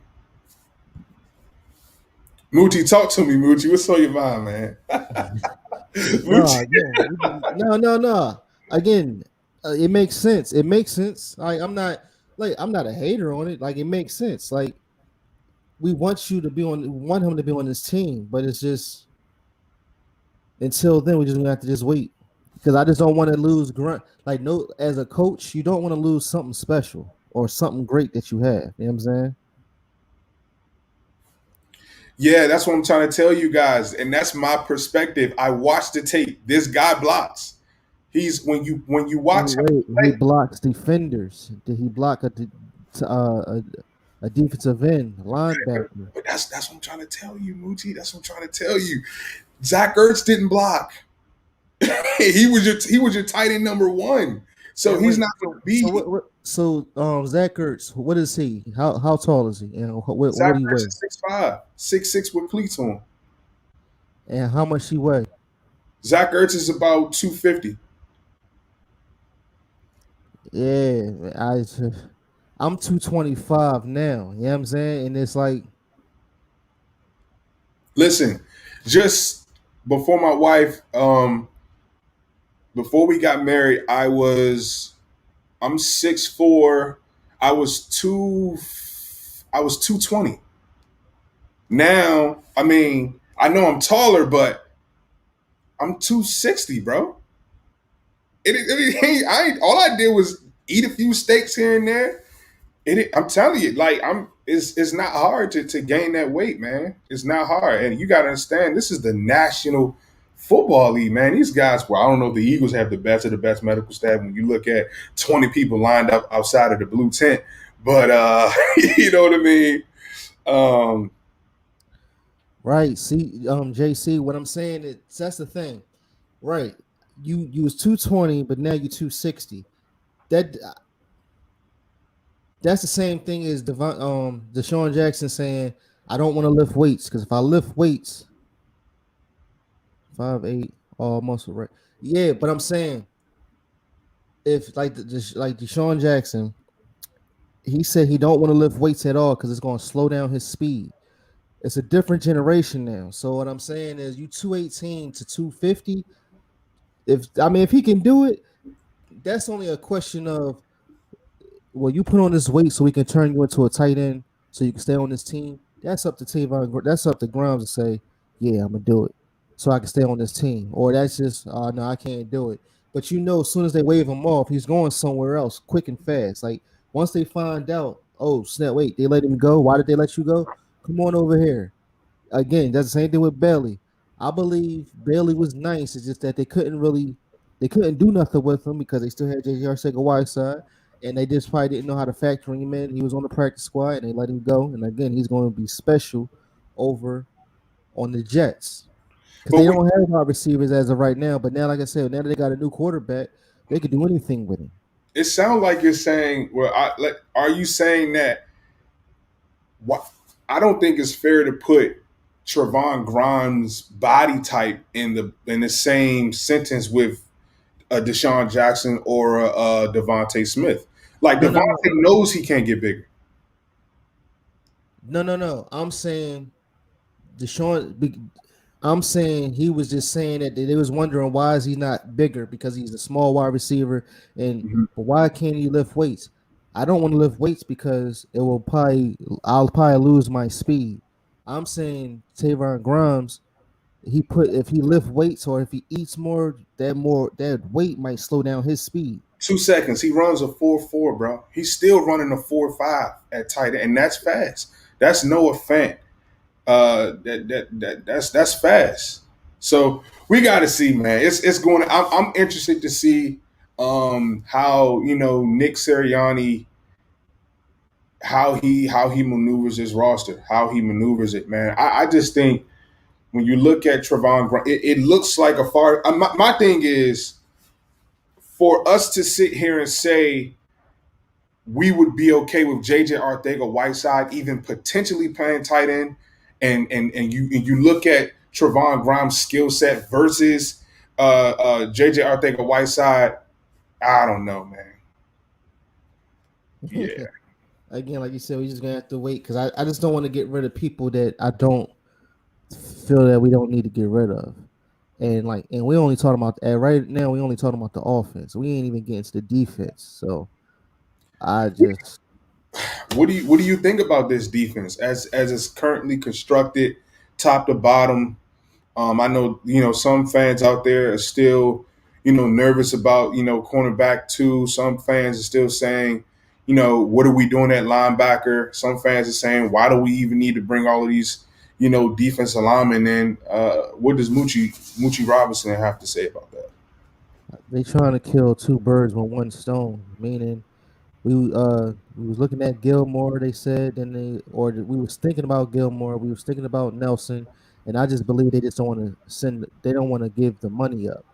Mucci, talk to me, Mucci. What's on your mind, man? No, Mucci. again, no. Again, it makes sense. It makes sense. I'm not a hater on it. Like it makes sense. Like we want you to be on, we want him to be on this team, but it's just until then we just gonna have to just wait because I just don't want to lose grunt. Like no, as a coach, you don't want to lose something special or something great that you have. You know what I'm saying? Yeah, that's what I'm trying to tell you guys, and that's my perspective. I watched the tape. This guy blocks. He's when you watch him Wait, he play, blocks defenders. Did he block a defensive end, linebacker? but that's what I'm trying to tell you, Mucci. That's what I'm trying to tell you. Zach Ertz didn't block. He was your tight end number one. So And he's wait, not going to so be. what? So Zach Ertz, what is he? How tall is he? And what Zach do he Ertz weigh? is 6'5", 6'6" with cleats on. And how much he weigh? Zach Ertz is about 250. Yeah, I'm 225 now. You know what I'm saying? And it's like, Listen, just before my wife, before we got married, I'm 6'4". I was two. I was 220. Now, I mean, I know I'm taller, but I'm 260, bro. All I did was eat a few steaks here and there. I'm telling you, like it's not hard to gain that weight, man. It's not hard, and you got to understand this is the National Football League, man. These guys, well, I don't know if the Eagles have the best of the best medical staff when you look at 20 people lined up outside of the blue tent, but you know what I mean. Um, right? See, JC, what I'm saying is that's the thing, right? You was 220, but now you 260. That that's the same thing as Deshaun Jackson saying, I don't want to lift weights because if I lift weights, 5'8", all muscle, right? Yeah, but I'm saying if like Deshaun Jackson, he said he don't want to lift weights at all because it's going to slow down his speed. It's a different generation now. So what I'm saying is, you 218 to 250. If he can do it, that's only a question of, well, you put on this weight so we can turn you into a tight end so you can stay on this team. That's up to Tavon. That's up to Grimes to say, yeah, I'm gonna do it so I can stay on this team. Or that's just, no, I can't do it. But as soon as they wave him off, he's going somewhere else, quick and fast. Like once they find out, oh snap, wait, they let him go. Why did they let you go? Come on over here. Again, that's the same thing with Bailey. I believe Bailey was nice. It's just that they couldn't do nothing with him because they still had J.J. Arcega-Whiteside, and they just probably didn't know how to factor him in. He was on the practice squad, and they let him go. And again, he's going to be special over on the Jets because but they we, don't have wide receivers as of right now. But now, like I said, now that they got a new quarterback, they could do anything with him. it sounds like you're saying, well, are you saying that? What I don't think it's fair to put Trevon Grimes' body type in the same sentence with a Deshaun Jackson or a Devontae Smith. Like No, Devontae no, no, knows he can't get bigger. no. I'm saying Deshaun. I'm saying he was just saying that they was wondering why is he not bigger because he's a small wide receiver, and Mhm. but why can't he lift weights? I don't want to lift weights because I'll probably lose my speed. I'm saying Tavon Grimes, if he lift weights or if he eats more that weight might slow down his speed. 2 seconds. He runs a 4.4, bro. He's still running a 4.5 at tight end, and that's fast. That's no offense. That's fast. So we got to see, man. It's going. I'm interested to see how Nick Sirianni, how he maneuvers his roster, how he maneuvers it, man. I just think when you look at Trevon, it looks like a far. My thing is for us to sit here and say we would be okay with JJ Arthega Whiteside even potentially playing tight end, and you look at Trevon Grimes' skill set versus JJ Arthega Whiteside. I don't know, man. Yeah. Again, like you said, we just gonna have to wait because I just don't want to get rid of people that I don't feel that we don't need to get rid of. And we only talking about right now. We only talking about the offense. We ain't even getting to the defense. So I just What do you think about this defense as it's currently constructed, top to bottom? I know some fans out there are still nervous about cornerback two. Some fans are still saying what are we doing at linebacker? Some fans are saying why do we even need to bring all of these defensive linemen in? What does Mucci Robinson have to say about that? they trying to kill two birds with one stone. Meaning we was looking at Gilmore. They said, and we was thinking about Gilmore. We was thinking about Nelson, and I just believe they just don't want to send. They don't want to give the money up.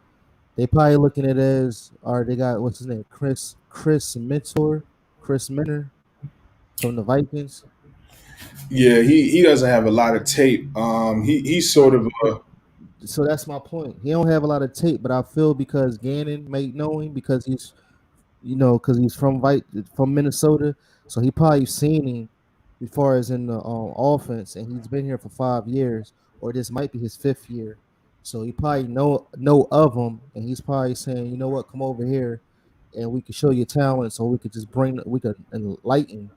They probably looking at it as, or they got what's his name, Chris Minner from the Vikings. Yeah, he doesn't have a lot of tape. He's sort of a So that's my point. He don't have a lot of tape, but I feel because Gannon may know him because he's because he's from Minnesota, so he probably seen him as far as in the offense, and he's been here for 5 years, or this might be his fifth year. So he probably know of him, and he's probably saying, you know what, come over here, and we could show you talent, so we could enlighten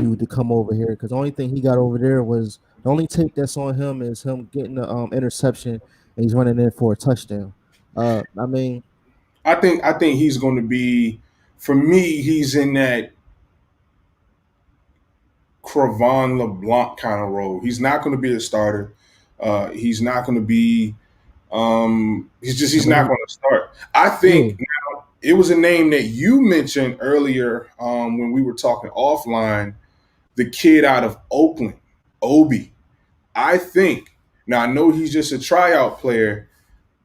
you to come over here. Because the only thing he got over there was the only tape that's on him is him getting the interception, and he's running in for a touchdown. I mean, I think he's going to be, for me, he's in that Cravon LeBlanc kind of role. He's not going to be a starter. He's not going to be. He's but not he, going to start. I yeah, think it was a name that you mentioned earlier when we were talking offline. The kid out of Oakland, Obi. I think now I know he's just a tryout player,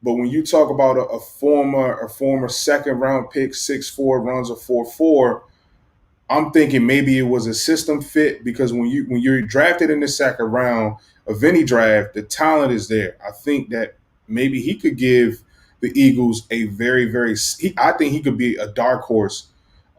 but when you talk about a former second round pick, 6'4", runs a 4.4, I'm thinking maybe it was a system fit because when you're drafted in the second round of any draft, the talent is there. I think that maybe he could give the Eagles a very very. I think he could be a dark horse,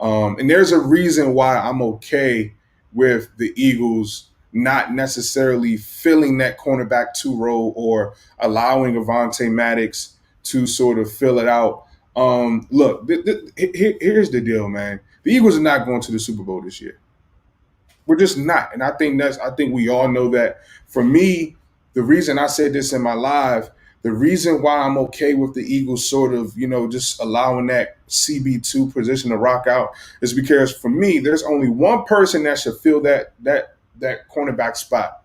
and there's a reason why I'm okay with the Eagles not necessarily filling that cornerback two role or allowing Avante Maddox to sort of fill it out. Look, here's the deal, man. The Eagles are not going to the Super Bowl this year. We're just not, and I think we all know that. For me, the reason I said this in my live, the reason why I'm okay with the Eagles sort of just allowing that CB2 position to rock out is because for me, there's only one person that should fill that cornerback spot,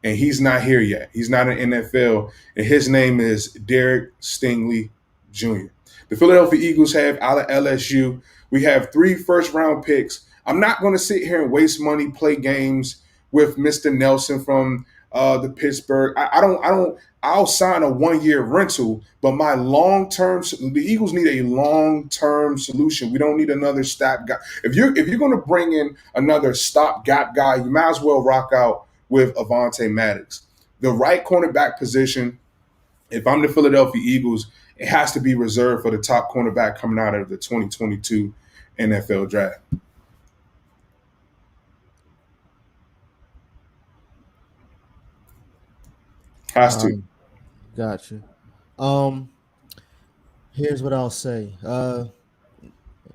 and he's not here yet. He's not in NFL, and his name is Derek Stingley Jr. The Philadelphia Eagles have out of LSU. We have 3 first-round picks. I'm not going to sit here and waste money, play games with Mr. Nelson from the Pittsburgh. I don't. I'll sign a 1-year rental, but my long-term. The Eagles need a long-term solution. We don't need another stop guy. If you're going to bring in another stop-gap guy, you might as well rock out with Avante Maddox. The right cornerback position, if I'm the Philadelphia Eagles, it has to be reserved for the top cornerback coming out of the 2022 NFL draft. Has to. um, gotcha. Um, Here's what I'll say.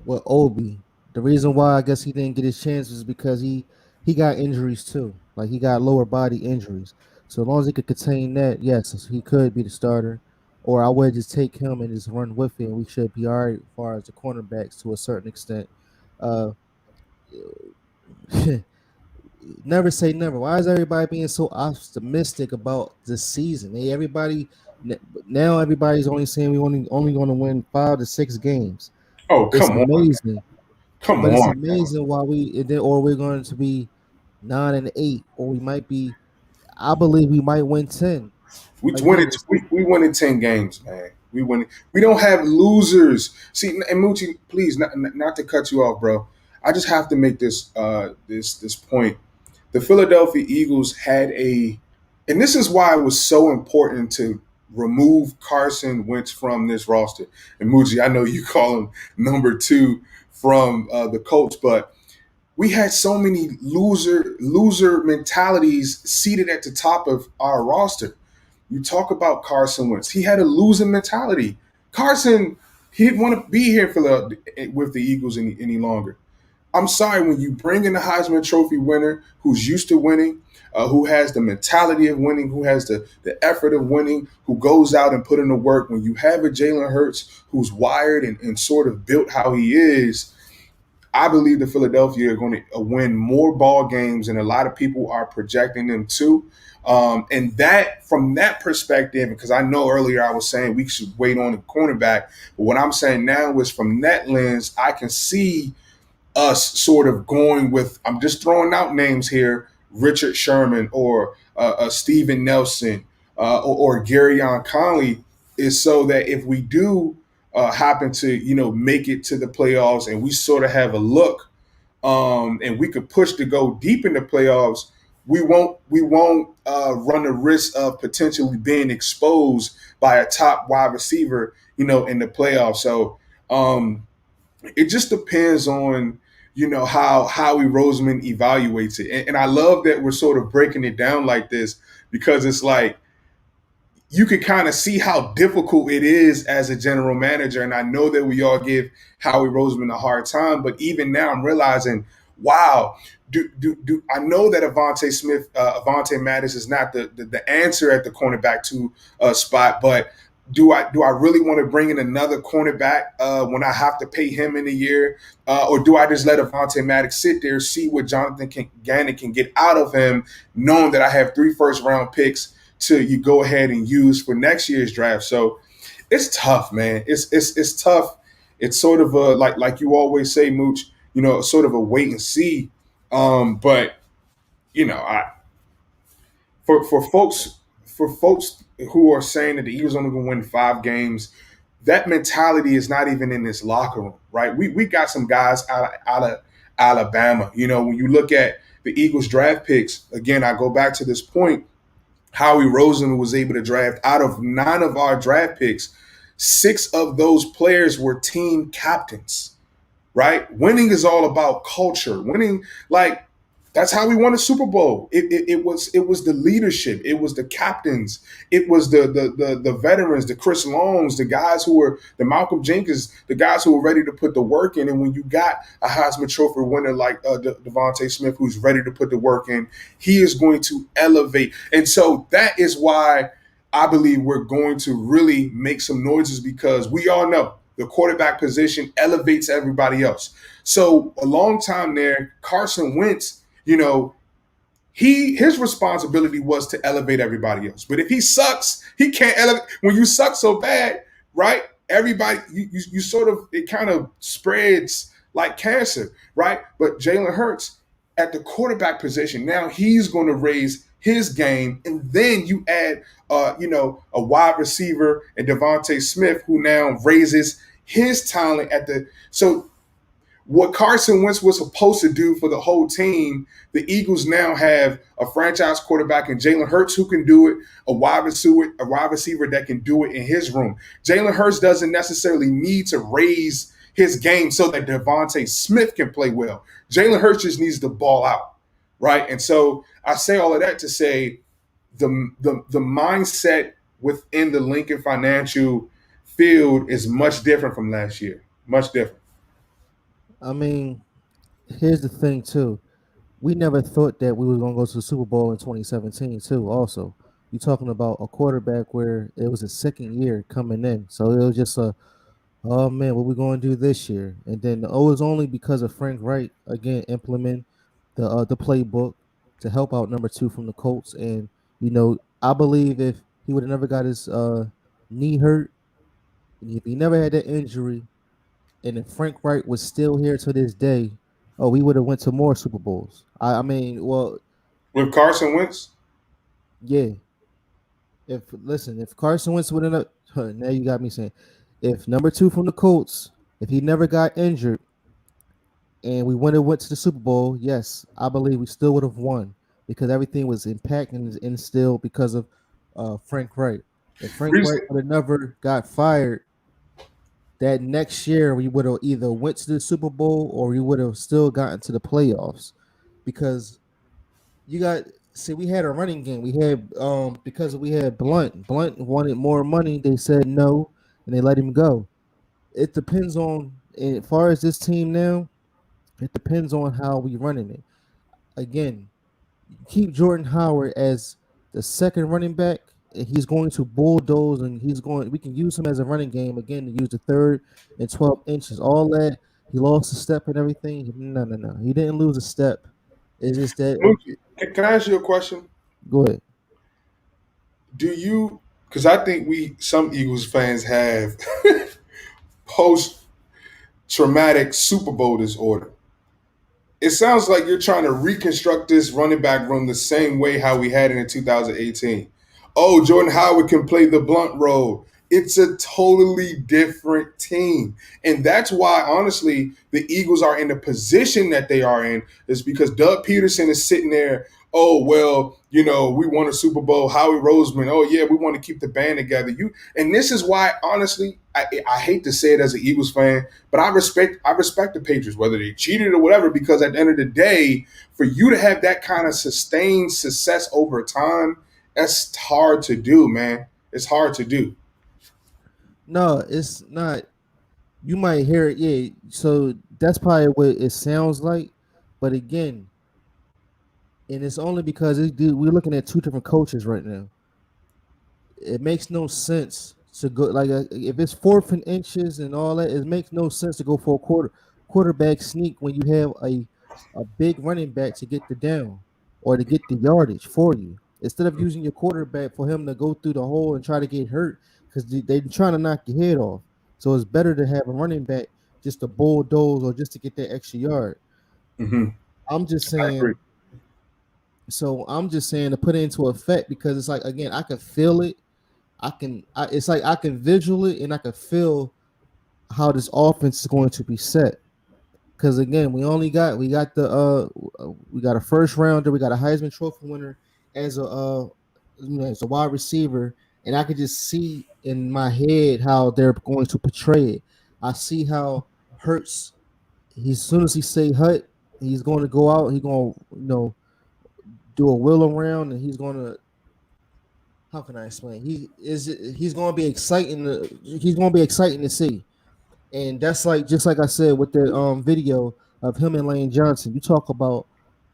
With Obi, the reason why I guess he didn't get his chance is because he got injuries too. Like he got lower body injuries. So as long as he could contain that, yes, he could be the starter. Or I would just take him and just run with it, and we should be all right as far as the cornerbacks to a certain extent. Uh, never say never. Why is everybody being so optimistic about this season? Now everybody's only saying we only going to win 5 to 6 games. Oh, It's come on. amazing, Come but it's on. amazing why or we're going to be 9-8, or we might be. I believe we might win 10. We Like win being it. We win in 10 games, man. We win. We don't have losers. See, and Mucci, please, not to cut you off, bro. I just have to make this point. The Philadelphia Eagles had and this is why it was so important to remove Carson Wentz from this roster. And Mucci, I know you call him number 2 from the Colts, but we had so many loser mentalities seated at the top of our roster. You talk about Carson Wentz. He had a losing mentality. Carson, he didn't want to be here for with the Eagles any longer. I'm sorry, when you bring in a Heisman Trophy winner who's used to winning, who has the mentality of winning, who has the effort of winning, who goes out and put in the work, when you have a Jalen Hurts who's wired and sort of built how he is, I believe the Philadelphia are going to win more ball games, and a lot of people are projecting them too. And that, from that perspective, because I know earlier I was saying we should wait on the cornerback, but what I'm saying now is from that lens, I can see us sort of going with, I'm just throwing out names here, Richard Sherman or Steven Nelson or Garyon Conley, is so that if we do happen to, make it to the playoffs and we sort of have a look, and we could push to go deep in the playoffs, we won't run the risk of potentially being exposed by a top wide receiver, in the playoffs. So it just depends on how Howie Roseman evaluates it, and I love that we're sort of breaking it down like this, because it's like you can kind of see how difficult it is as a general manager. And I know that we all give Howie Roseman a hard time, but even now I'm realizing, wow, do I know that Avante Mattis is not the answer at the cornerback two spot, but do I really want to bring in another cornerback when I have to pay him in a year, or do I just let Avante Maddox sit there, see what Gannon can get out of him, knowing that I have 3 first-round picks to you go ahead and use for next year's draft? So it's tough, man. It's tough. It's sort of a like you always say, Mooch. Sort of a wait and see. But I for folks who are saying that the Eagles only going to win 5 games, that mentality is not even in this locker room, right? We got some guys out of Alabama. When you look at the Eagles draft picks, again, I go back to this point. Howie Roseman was able to draft out of 9 of our draft picks, 6 of those players were team captains, right? Winning is all about culture. Winning, like, that's how we won a Super Bowl. It was the leadership. It was the captains. It was the veterans, the Chris Longs, the guys who were the Malcolm Jenkins, the guys who were ready to put the work in. And when you got a Heisman Trophy winner like Devontae Smith, who's ready to put the work in, he is going to elevate. And so that is why I believe we're going to really make some noises, because we all know the quarterback position elevates everybody else. So a long time there, Carson Wentz, his responsibility was to elevate everybody else. But if he sucks, he can't elevate. When you suck so bad, right? Everybody, you sort of, it kind of spreads like cancer, right? But Jalen Hurts at the quarterback position, now he's going to raise his game, and then you add, a wide receiver and Devontae Smith, who now raises his talent at the so. What Carson Wentz was supposed to do for the whole team, the Eagles now have a franchise quarterback in Jalen Hurts who can do it, a wide receiver that can do it in his room. Jalen Hurts doesn't necessarily need to raise his game so that Devontae Smith can play well. Jalen Hurts just needs to ball out, right? And so I say all of that to say the mindset within the Lincoln Financial field is much different from last year, much different. I mean, here's the thing too. We never thought that we were going to go to the Super Bowl in 2017 too. Also, you're talking about a quarterback where it was his second year coming in, so it was just a, oh man, what we going to do this year? And then it was only because of Frank Wright again implement the playbook to help out number 2 from the Colts. And I believe if he would have never got his knee hurt, and if he never had that injury, and if Frank Wright was still here to this day, oh, we would have went to more Super Bowls. I mean, well, With Carson Wentz, yeah. If Carson Wentz would have, now you got me saying, if number 2 from the Colts, if he never got injured, and we went to the Super Bowl, yes, I believe we still would have won, because everything was impacted and instilled because of Frank Wright. If Frank Wright reason, would have never got fired, that next year we would have either went to the Super Bowl or we would have still gotten to the playoffs, because you got See, we had a running game. We had because we had Blunt. Blunt wanted more money. They said no, and they let him go. It depends on as far as this team now. It depends on how we running it. Again, keep Jordan Howard as the second running back, and he's going to bulldoze, and he's going. We can use him as a running game again to use the 3rd and 12 inches. All that he lost a step and everything. No, no, no. He didn't lose a step. It's just that. Mucci, can I ask you a question? Go ahead. Do you? Because I think we some Eagles fans have post traumatic Super Bowl disorder. It sounds like you're trying to reconstruct this running back room the same way how we had it in 2018. Oh, Jordan Howard can play the blunt role. It's a totally different team. And that's why, honestly, the Eagles are in the position that they are in, is because Doug Peterson is sitting there. Oh, well, we won a Super Bowl. Howie Roseman. Oh, yeah, we want to keep the band together. And this is why, honestly, I hate to say it as an Eagles fan, but I respect the Patriots, whether they cheated or whatever, because at the end of the day, for you to have that kind of sustained success over time, that's hard to do, man. It's hard to do. No, it's not. You might hear it, yeah. So that's probably what it sounds like. But again, and it's only because we're looking at two different coaches right now. It makes no sense to go like if it's 4th and inches and all that. It makes no sense to go for a quarterback sneak when you have a big running back to get the down or to get the yardage for you. Instead of using your quarterback for him to go through the hole and try to get hurt because they're trying to knock your head off. So it's better to have a running back just to bulldoze or just to get that extra yard. Hmm. I'm just I agree. saying. So I'm just saying to put it into effect because it's like again I can feel it. It's like I can visual it and I can feel how this offense is going to be set. Because again, we got a first rounder, we got a Heisman Trophy winner as as a wide receiver, and I could just see in my head how they're going to portray it. I see how Hurts. As soon as he say hut, he's going to go out. He's going to do a wheel around, and he's going to how can I explain? He's going to be exciting. He's going to be exciting to see, and that's like just like I said with the video of him and Lane Johnson. You talk about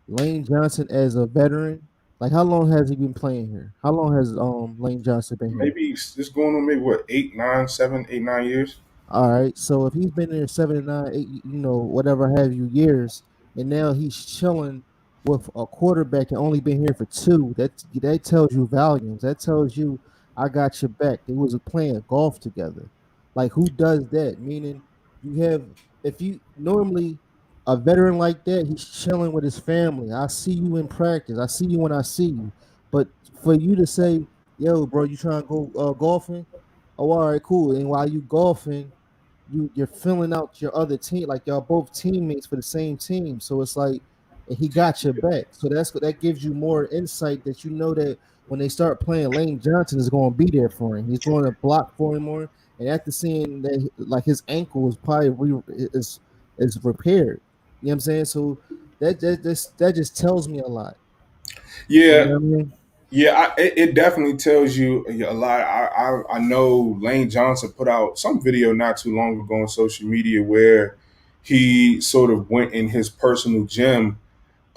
Lane Johnson as a veteran. Like how long has he been playing here? How long has Lane Johnson been here? Maybe it's going on maybe what 8, 9, 7, 8, 9 years. All right. So if he's been there 7 and 9, 8, whatever have you years, and now he's chilling with a quarterback and only been here for two, that tells you volumes. That tells you I got your back. They was playing golf together. Like who does that? Meaning you have if you normally a veteran like that, he's chilling with his family. I see you in practice. I see you when I see you. But for you to say, "Yo, bro, you trying to go golfing?" Oh, all right, cool. And while you golfing, you're filling out your other team, like y'all both teammates for the same team. So it's like and he got your back. So that gives you more insight that you know that when they start playing, Lane Johnson is going to be there for him. He's going to block for him more. And after seeing that, like his ankle is probably is repaired. You know what I'm saying? So that just tells me a lot. You Yeah, know what I mean? yeah, it definitely tells you a lot. I know Lane Johnson put out some video not too long ago on social media where he sort of went in his personal gym.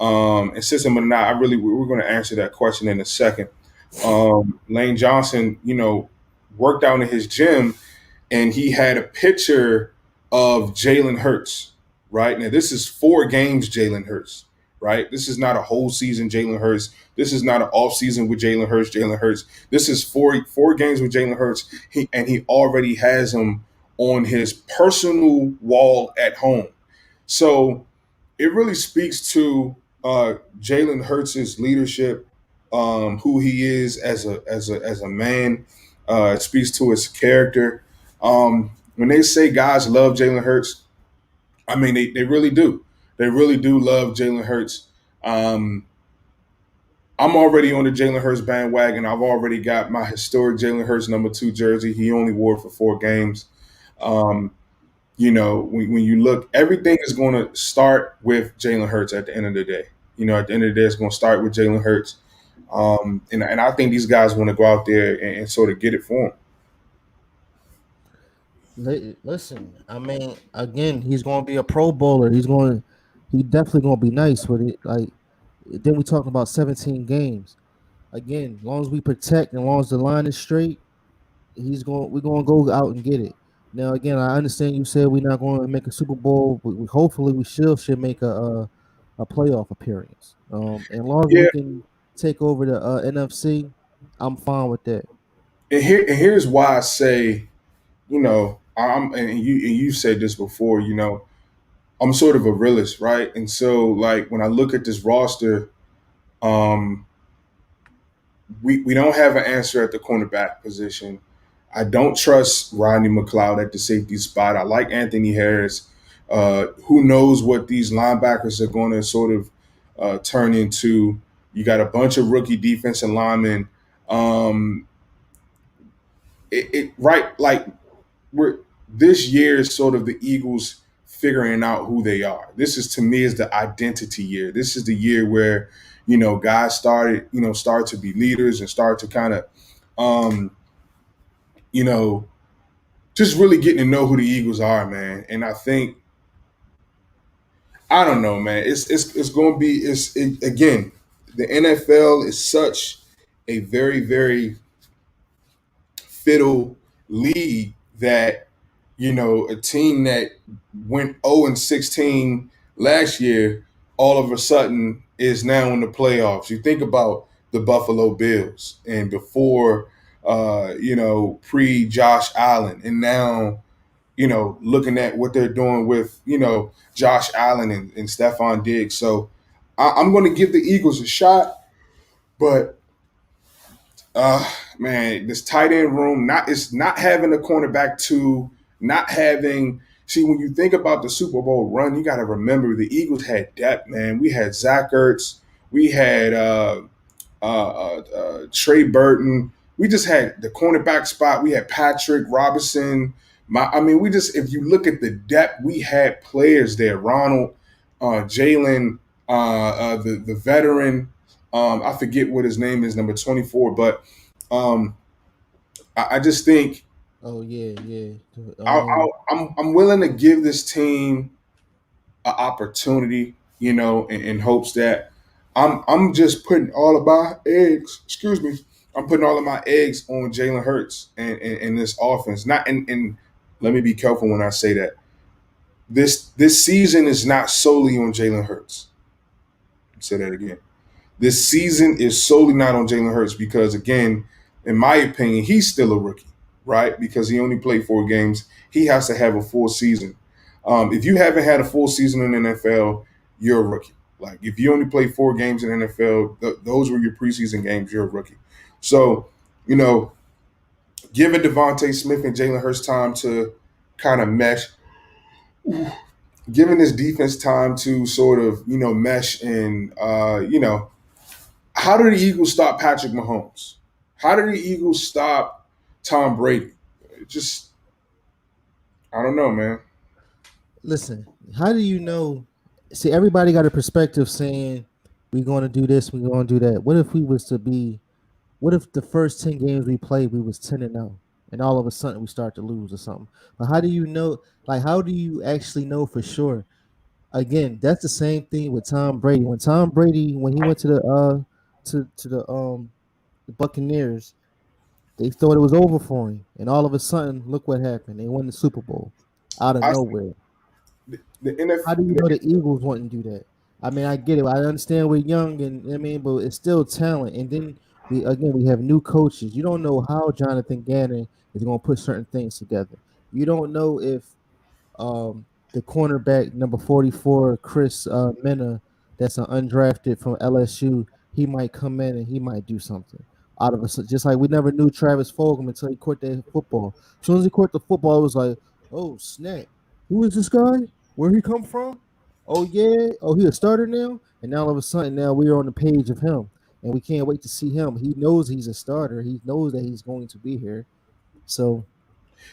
And system or not, we're going to answer that question in a second. Lane Johnson, worked out in his gym and he had a picture of Jalen Hurts. Right now, this is 4 games Jalen Hurts. Right, this is not a whole season Jalen Hurts. This is not an off season with Jalen Hurts. Jalen Hurts. This is four games with Jalen Hurts. He already has him on his personal wall at home. So it really speaks to Jalen Hurts' leadership, who he is as a man. It speaks to his character. When they say guys love Jalen Hurts, I mean they really do. They really do love Jalen Hurts. Um, I'm already on the Jalen Hurts bandwagon. I've already got my historic Jalen Hurts #2 jersey. He only wore it for 4 games. Um, when you look, everything is going to start with Jalen Hurts at the end of the day. At the end of the day, it's going to start with Jalen Hurts. And I think these guys want to go out there and sort of get it for him. Listen, I mean, again, he's going to be a Pro Bowler. He definitely going to be nice with it. Like, then we talking about 17 games. Again, as long as we protect and as long as the line is straight, we're going to go out and get it. Now, again, I understand you said we're not going to make a Super Bowl, but hopefully we still should make a playoff appearance. And as long as we Yeah, can take over the NFC, I'm fine with that. and here's why I say, and you said this before, I'm sort of a realist, right? And so like when I look at this roster, um, we don't have an answer at the cornerback position. I don't trust Rodney McLeod at the safety spot. I like Anthony Harris. Who knows what these linebackers are going to sort of turn into? You got a bunch of rookie defensive linemen. Um, right, like we're this year is sort of the Eagles figuring out who they are. This is to me is the identity year. This is the year where guys start to be leaders and start to kind of um, you know just really getting to know who the Eagles are, man. And I think I don't know, man. It's going to be again. The NFL is such a very very fiddle league that a team that went 0-16 last year all of a sudden is now in the playoffs. You think about the Buffalo Bills and before pre Josh Allen, and now looking at what they're doing with Josh Allen and Stephon Diggs. So I'm going to give the Eagles a shot, but man, this tight end room, it's not having a cornerback two, not having. See, when you think about the Super Bowl run, you got to remember the Eagles had depth, man. We had Zach Ertz, we had Trey Burton. We just had the cornerback spot. We had Patrick Robinson. We just if you look at the depth, we had players there. Ronald, Jalen, the veteran. I forget what his name is, number 24, but um, I just think Oh yeah, yeah. I'm willing to give this team an opportunity, in hopes that I'm just putting all of my eggs. Excuse me. I'm putting all of my eggs on Jalen Hurts and this offense. Not and let me be careful when I say that. This season is not solely on Jalen Hurts. Say that again. This season is solely not on Jalen Hurts because, again, in my opinion, he's still a rookie, right? Because he only played 4 games. He has to have a full season. If you haven't had a full season in the NFL, you're a rookie. Like if you only play 4 games in the NFL, those were your preseason games. You're a rookie. So, giving Devontae Smith and Jalen Hurts time to kind of mesh, giving this defense time to sort of mesh and how do the Eagles stop Patrick Mahomes? How do the Eagles stop Tom Brady? Just I don't know, man. Listen, how do you know? See, everybody got a perspective saying we're going to do this, we're going to do that. What if we was to be? What if the first 10 games we played, we was 10-0, and all of a sudden we start to lose or something? But how do you know? Like, how do you actually know for sure? Again, that's the same thing with Tom Brady. When Tom Brady, when he went to the Buccaneers, they thought it was over for him, and all of a sudden, look what happened. They won the Super Bowl out of I nowhere. the How do you know NFL. the Eagles wouldn't do that? I mean, I get it. I understand we're young, and I mean, but it's still talent. And then we have new coaches. You don't know how Jonathan Gannon is going to put certain things together. You don't know if the cornerback number 44, Chris Mena, that's an undrafted from LSU, he might come in and he might do something out of us. Just like we never knew Travis Fulgham until he caught that football. As soon as he caught the football, it was like, oh snap, who is this guy? Where he come from? Oh yeah, oh he a starter now, and now all of a sudden now we're on the page of him, and we can't wait to see him. He knows he's a starter. He knows that he's going to be here. So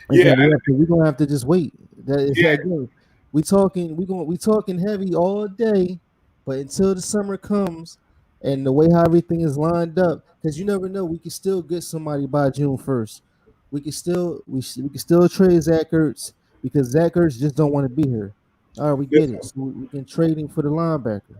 Yeah, again, we're gonna have to just wait. That is yeah, again, we talking heavy all day, but until the summer comes, And the way how everything is lined up, because you never know, we can still get somebody by June 1st. We can still trade Zach Ertz because Zach Ertz just don't want to be here. All right, we get it. Listen, So we can trade him for the linebacker,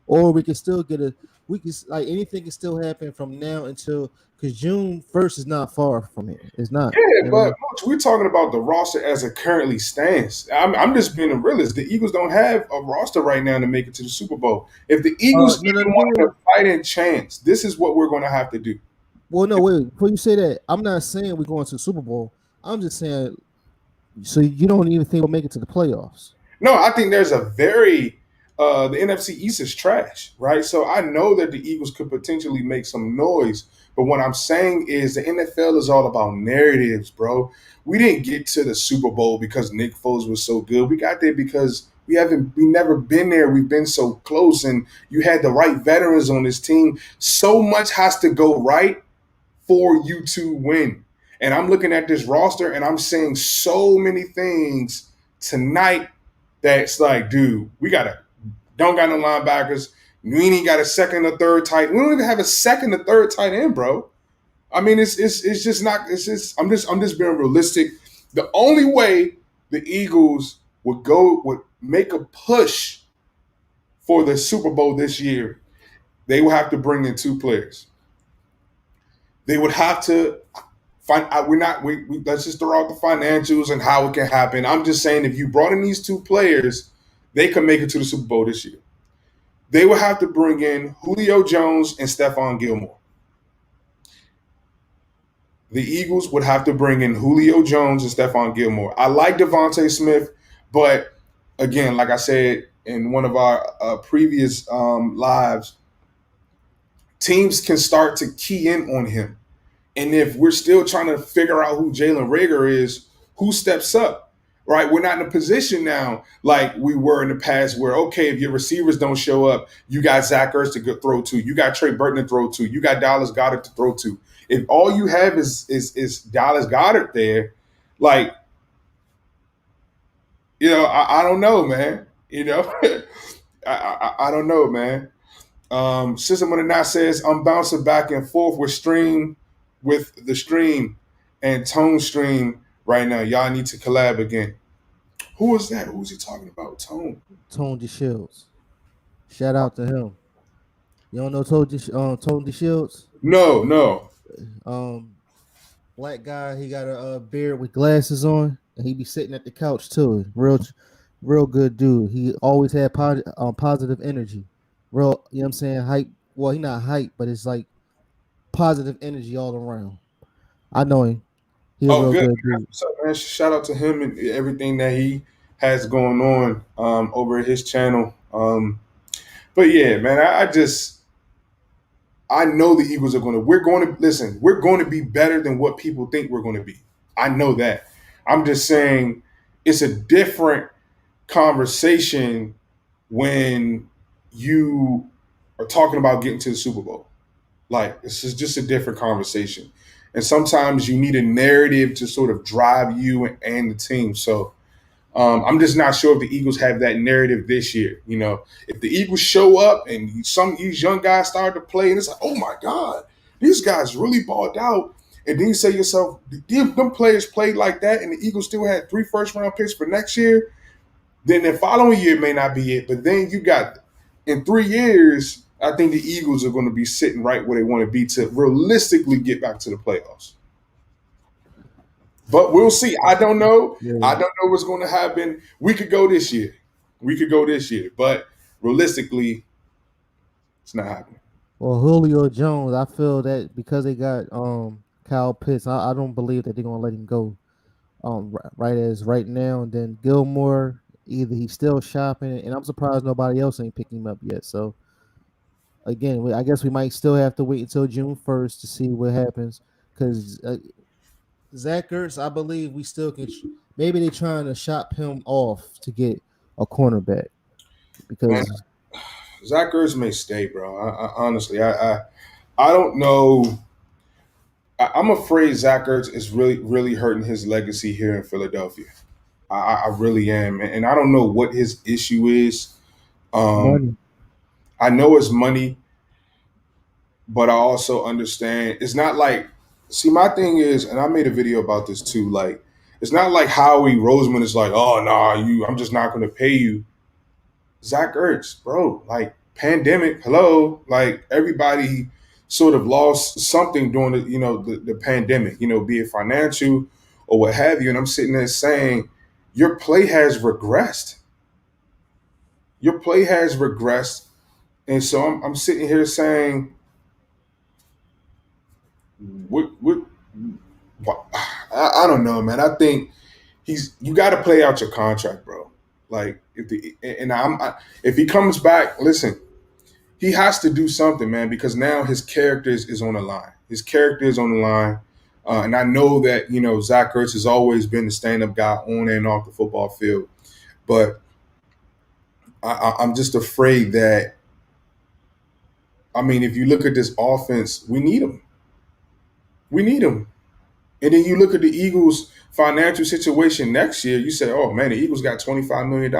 or we can still get a. We can like anything can still happen from now until because June 1st is not far from here. It's not. yeah, You but know. we're talking about the roster as it currently stands. I'm just being a realist. The Eagles don't have a roster right now to make it to the Super Bowl. If the Eagles No, no, even no, wanted no. a fighting chance, this is what we're going to have to do. Well, no, wait. Before you say that, I'm not saying we're going to the Super Bowl. I'm just saying. So you don't even think we'll make it to the playoffs? No, I think there's a very the NFC East is trash, right? So I know that the Eagles could potentially make some noise, but what I'm saying is the NFL is all about narratives, bro. We didn't get to the Super Bowl because Nick Foles was so good. We got there because we never been there. We've been so close, and you had the right veterans on this team. So much has to go right for you to win. And I'm looking at this roster and I'm seeing so many things tonight that's like, dude, we don't got no linebackers. We ain't got a second or third tight. We don't even have a second or third tight end, bro. I mean, it's just not. It's just I'm just being realistic. The only way the Eagles would make a push for the Super Bowl this year, they will have to bring in two players. They would have to we're not we let's just throw out the financials and how it can happen. I'm just saying if you brought in these two players, they could make it to the Super Bowl this year. They would have to bring in Julio Jones and Stephon Gilmore. The Eagles would have to bring in Julio Jones and Stephon Gilmore. I like Devontae Smith, but again, like I said in one of our previous lives, teams can start to key in on him. And if we're still trying to figure out who Jalen Rager is, who steps up, right? We're not in a position now like we were in the past where, okay, if your receivers don't show up, you got Zach Ertz to throw to, you got Trey Burton to throw to, you got Dallas Goddard to throw to. If all you have is Dallas Goddard there, like, I don't know, man. I don't know, man. System of the Knot says I'm bouncing back and forth with the stream and tone stream right now. Y'all need to collab again. Who is that? Who's he talking about? Tone. Tony Shields. Shout out to him. You don't know Tony Shields? No, no. Um, Black guy. He got a beard with glasses on, and he be sitting at the couch too. Real good dude. He always had positive energy. Real, you know what I'm saying? Hype. Well, he not hype, but it's like positive energy all around. I know him. He a Oh, real good. good dude. So, man, shout out to him and everything that he has going on over his channel. But yeah, man, I know the Eagles are we're going to listen, we're going to be better than what people think we're going to be. I know that. I'm just saying it's a different conversation when you are talking about getting to the Super Bowl. Like, this is just a different conversation. And sometimes you need a narrative to sort of drive you and the team. So I'm just not sure if the Eagles have that narrative this year. If the Eagles show up and some of these young guys start to play, and it's like, oh my God, these guys really balled out. And then you say to yourself, if them players played like that and the Eagles still had 3 first-round picks for next year, then the following year may not be it. But then you got, in 3 years, I think the Eagles are going to be sitting right where they want to be to realistically get back to the playoffs. But we'll see. I don't know. I Yeah. don't know what's going to happen. We could go this year. But realistically, it's not happening. Well, Julio Jones, I feel that because they got Kyle Pitts, I don't believe that they're gonna let him go right as right now. And then Gilmore, either he's still shopping, and I'm surprised nobody else ain't picking him up yet. So again, I guess we might still have to wait until June 1st to see what happens. Because Zach Ertz, I believe we still can. Maybe they're trying to shop him off to get a cornerback Man, because Zach Ertz may stay, bro. Honestly, I don't know. I'm afraid Zach Ertz is really, really hurting his legacy here in Philadelphia. I really am. And I don't know what his issue is. Um, money. I know it's money. but I also understand it's not like. See, my thing is, and I made a video about this too. Like, it's not like Howie Roseman is like, oh nah, I'm just not going to pay you. Zach Ertz, bro, like pandemic, hello, like everybody sort of lost something during the pandemic, be it financial or what have you. And I'm sitting there saying, your play has regressed. Your play has regressed. And so I'm sitting here saying, what I don't know, man. I think you got to play out your contract, bro. Like if he comes back, listen, he has to do something, man, because now his character is on the line. His character is on the line. And I know that, Zach Ertz has always been the stand up guy on and off the football field. But I'm just afraid that, I mean, if you look at this offense, we need him. We need him. And then you look at the Eagles' financial situation next year, you say, oh, man, the Eagles got $25 million.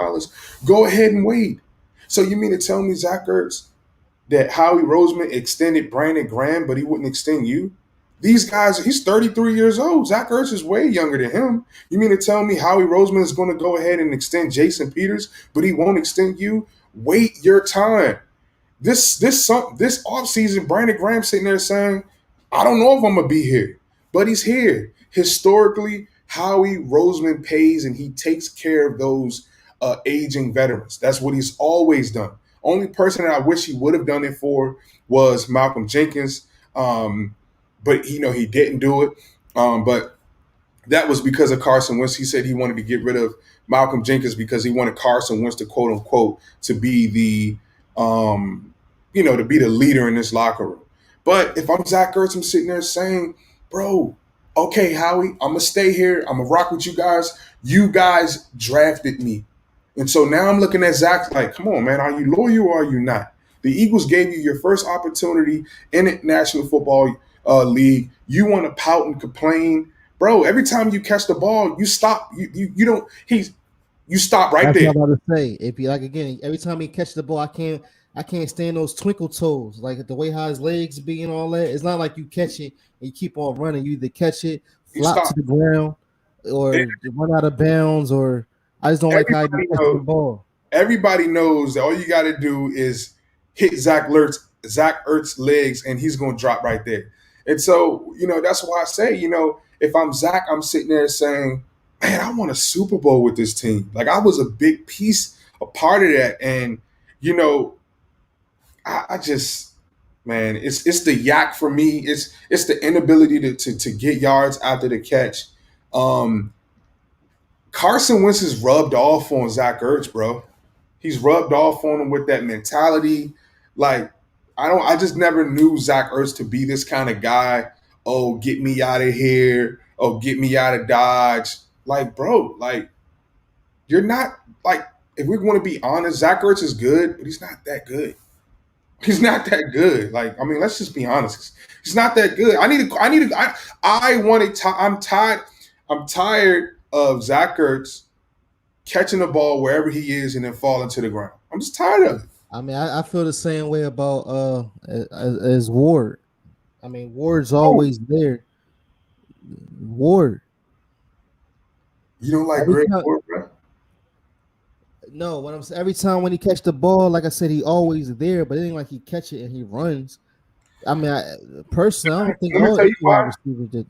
Go ahead and wait. So you mean to tell me, Zach Ertz, that Howie Roseman extended Brandon Graham, but he wouldn't extend you? These guys, he's 33 years old. Zach Ertz is way younger than him. You mean to tell me Howie Roseman is going to go ahead and extend Jason Peters, but he won't extend you? Wait your time. This offseason, Brandon Graham sitting there saying, I don't know if I'm going to be here, but he's here. Historically, Howie Roseman pays and he takes care of those aging veterans. That's what he's always done. Only person that I wish he would have done it for was Malcolm Jenkins, but he didn't do it. But that was because of Carson Wentz. He said he wanted to get rid of Malcolm Jenkins because he wanted Carson Wentz to quote unquote to be to be the leader in this locker room. But if I'm Zach Ertz, I'm sitting there saying, bro, okay, Howie, I'm gonna stay here. I'm gonna rock with you guys. You guys drafted me. And so now I'm looking at Zach like, come on, man, are you loyal or are you not? The Eagles gave you your first opportunity in the National Football League. You want to pout and complain, bro? Every time you catch the ball, you stop. You don't. You stop right That's there. what I'm about to say. If you like again, every time he catch the ball, I can't stand those twinkle toes. Like the way how his legs be and all that. It's not like you catch it and you keep on running. You either catch it, You flop stop. to the ground, or run out of bounds, or I just don't like how you catch the ball. Everybody knows that all you got to do is hit Zach Ertz's legs, and he's going to drop right there. And so, that's why I say, if I'm Zach, I'm sitting there saying, man, I want a Super Bowl with this team. Like I was a big piece, a part of that. And, I just, man, it's the yak for me. It's the inability to get yards after the catch. Carson Wentz is rubbed off on Zach Ertz, bro. He's rubbed off on him with that mentality. Like, I just never knew Zach Ertz to be this kind of guy. Oh, get me out of here. Oh, get me out of Dodge. Like, bro, like, you're not, like, if we're going to be honest, Zach Ertz is good, but he's not that good. He's not that good. Like, I mean, let's just be honest. He's not that good. I'm tired of Zach Ertz catching the ball wherever he is and then falling to the ground. I'm just tired of it. I mean, I feel the same way about as Ward. I mean, Ward's always there. Ward. You don't like Greg Ward, bro? No, what I'm saying, every time when he catch the ball, like I said, he always there, but it ain't like he catch it and he runs. I mean, personally, I don't think all receivers did.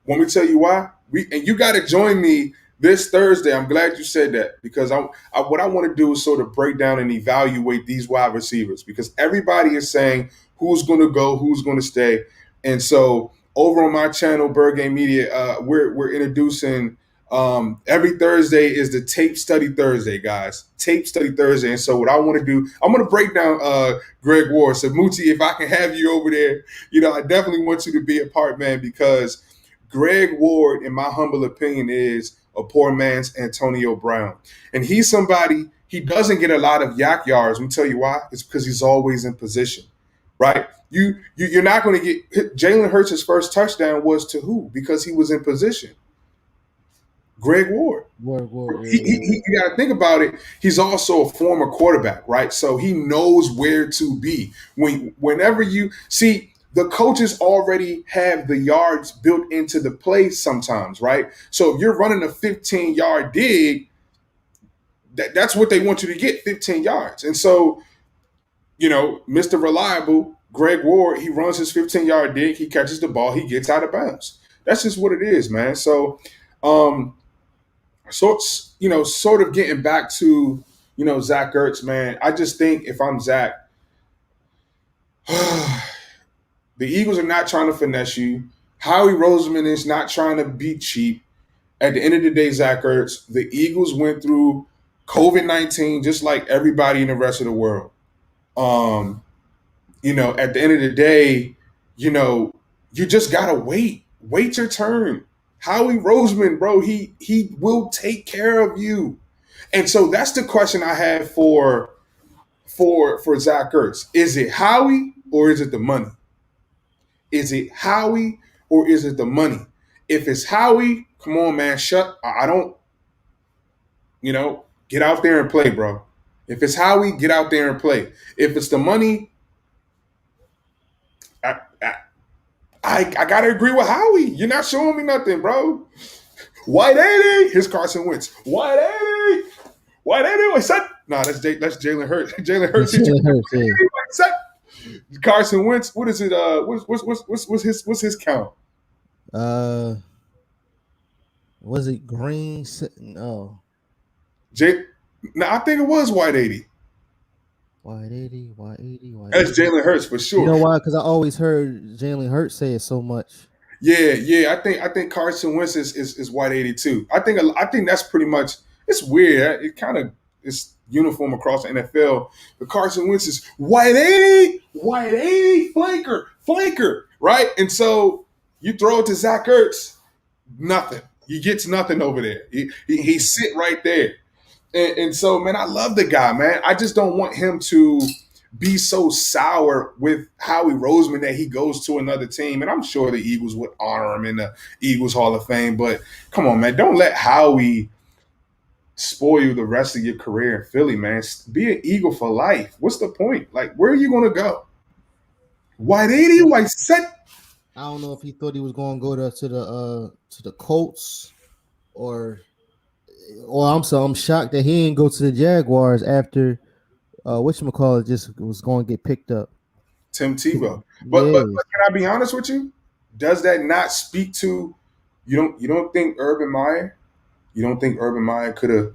Want me to tell you why? And you got to join me this Thursday. I'm glad you said that because what I want to do is sort of break down and evaluate these wide receivers because everybody is saying who's going to go, who's going to stay. And so over on my channel, Bird Game Media, we're introducing every Thursday is the Tape Study Thursday, guys. Tape Study Thursday. And so what I want to do, I'm going to break down Greg Ward. So Mucci, if I can have you over there, I definitely want you to be a part, man, because Greg Ward, in my humble opinion, is a poor man's Antonio Brown. And he's somebody, he doesn't get a lot of yak yards. Let me tell you why. It's because he's always in position, right? You're not going to get, Jalen Hurts' first touchdown was to who? Because he was in position. Greg Ward. You got to think about it. He's also a former quarterback, right? So he knows where to be. Whenever you see, the coaches already have the yards built into the play sometimes, right? So if you're running a 15-yard dig, that's what they want you to get, 15 yards. And so, Mr. Reliable, Greg Ward, he runs his 15-yard dig, he catches the ball, he gets out of bounds. That's just what it is, man. So, sort of getting back to, Zach Ertz, man, I just think if I'm Zach, the Eagles are not trying to finesse you. Howie Roseman is not trying to be cheap. At the end of the day, Zach Ertz, the Eagles went through COVID-19 just like everybody in the rest of the world. At the end of the day, you just gotta wait. Wait your turn. Howie Roseman, bro, he will take care of you. And so that's the question I have for Zach Ertz. Is it Howie or is it the money? Is it Howie or is it the money? If it's Howie, come on, man, I don't, get out there and play, bro. If it's Howie, get out there and play. If it's the money, I gotta agree with Howie. You're not showing me nothing, bro. White 80. Here's Carson Wentz. White 80. White 80. What's that? Nah, that's Jalen Hurts. Jalen Hurts. What's that? Carson Wentz. What is it? What's his count? Was it Green? No. No, I think it was White 80. White 80. That's Jalen Hurts for sure. You know why? Because I always heard Jalen Hurts say it so much. Yeah. I think Carson Wentz is White 82. I think that's pretty much. It's weird. It kind of is uniform across the NFL. But Carson Wentz is White 80, flanker, right? And so you throw it to Zach Ertz, nothing. He gets nothing over there. He sit right there. And so, man, I love the guy, man. I just don't want him to be so sour with Howie Roseman that he goes to another team. And I'm sure the Eagles would honor him in the Eagles Hall of Fame. But come on, man, don't let Howie spoil you the rest of your career in Philly, man. Be an Eagle for life. What's the point? Like, where are you going to go? White 80, white set. I don't know if he thought he was going to go to the Colts or I'm shocked that he didn't go to the Jaguars after whatchamacallit just was going to get picked up. Tim Tebow. But can I be honest with you? Does that not speak to you don't think Urban Meyer could have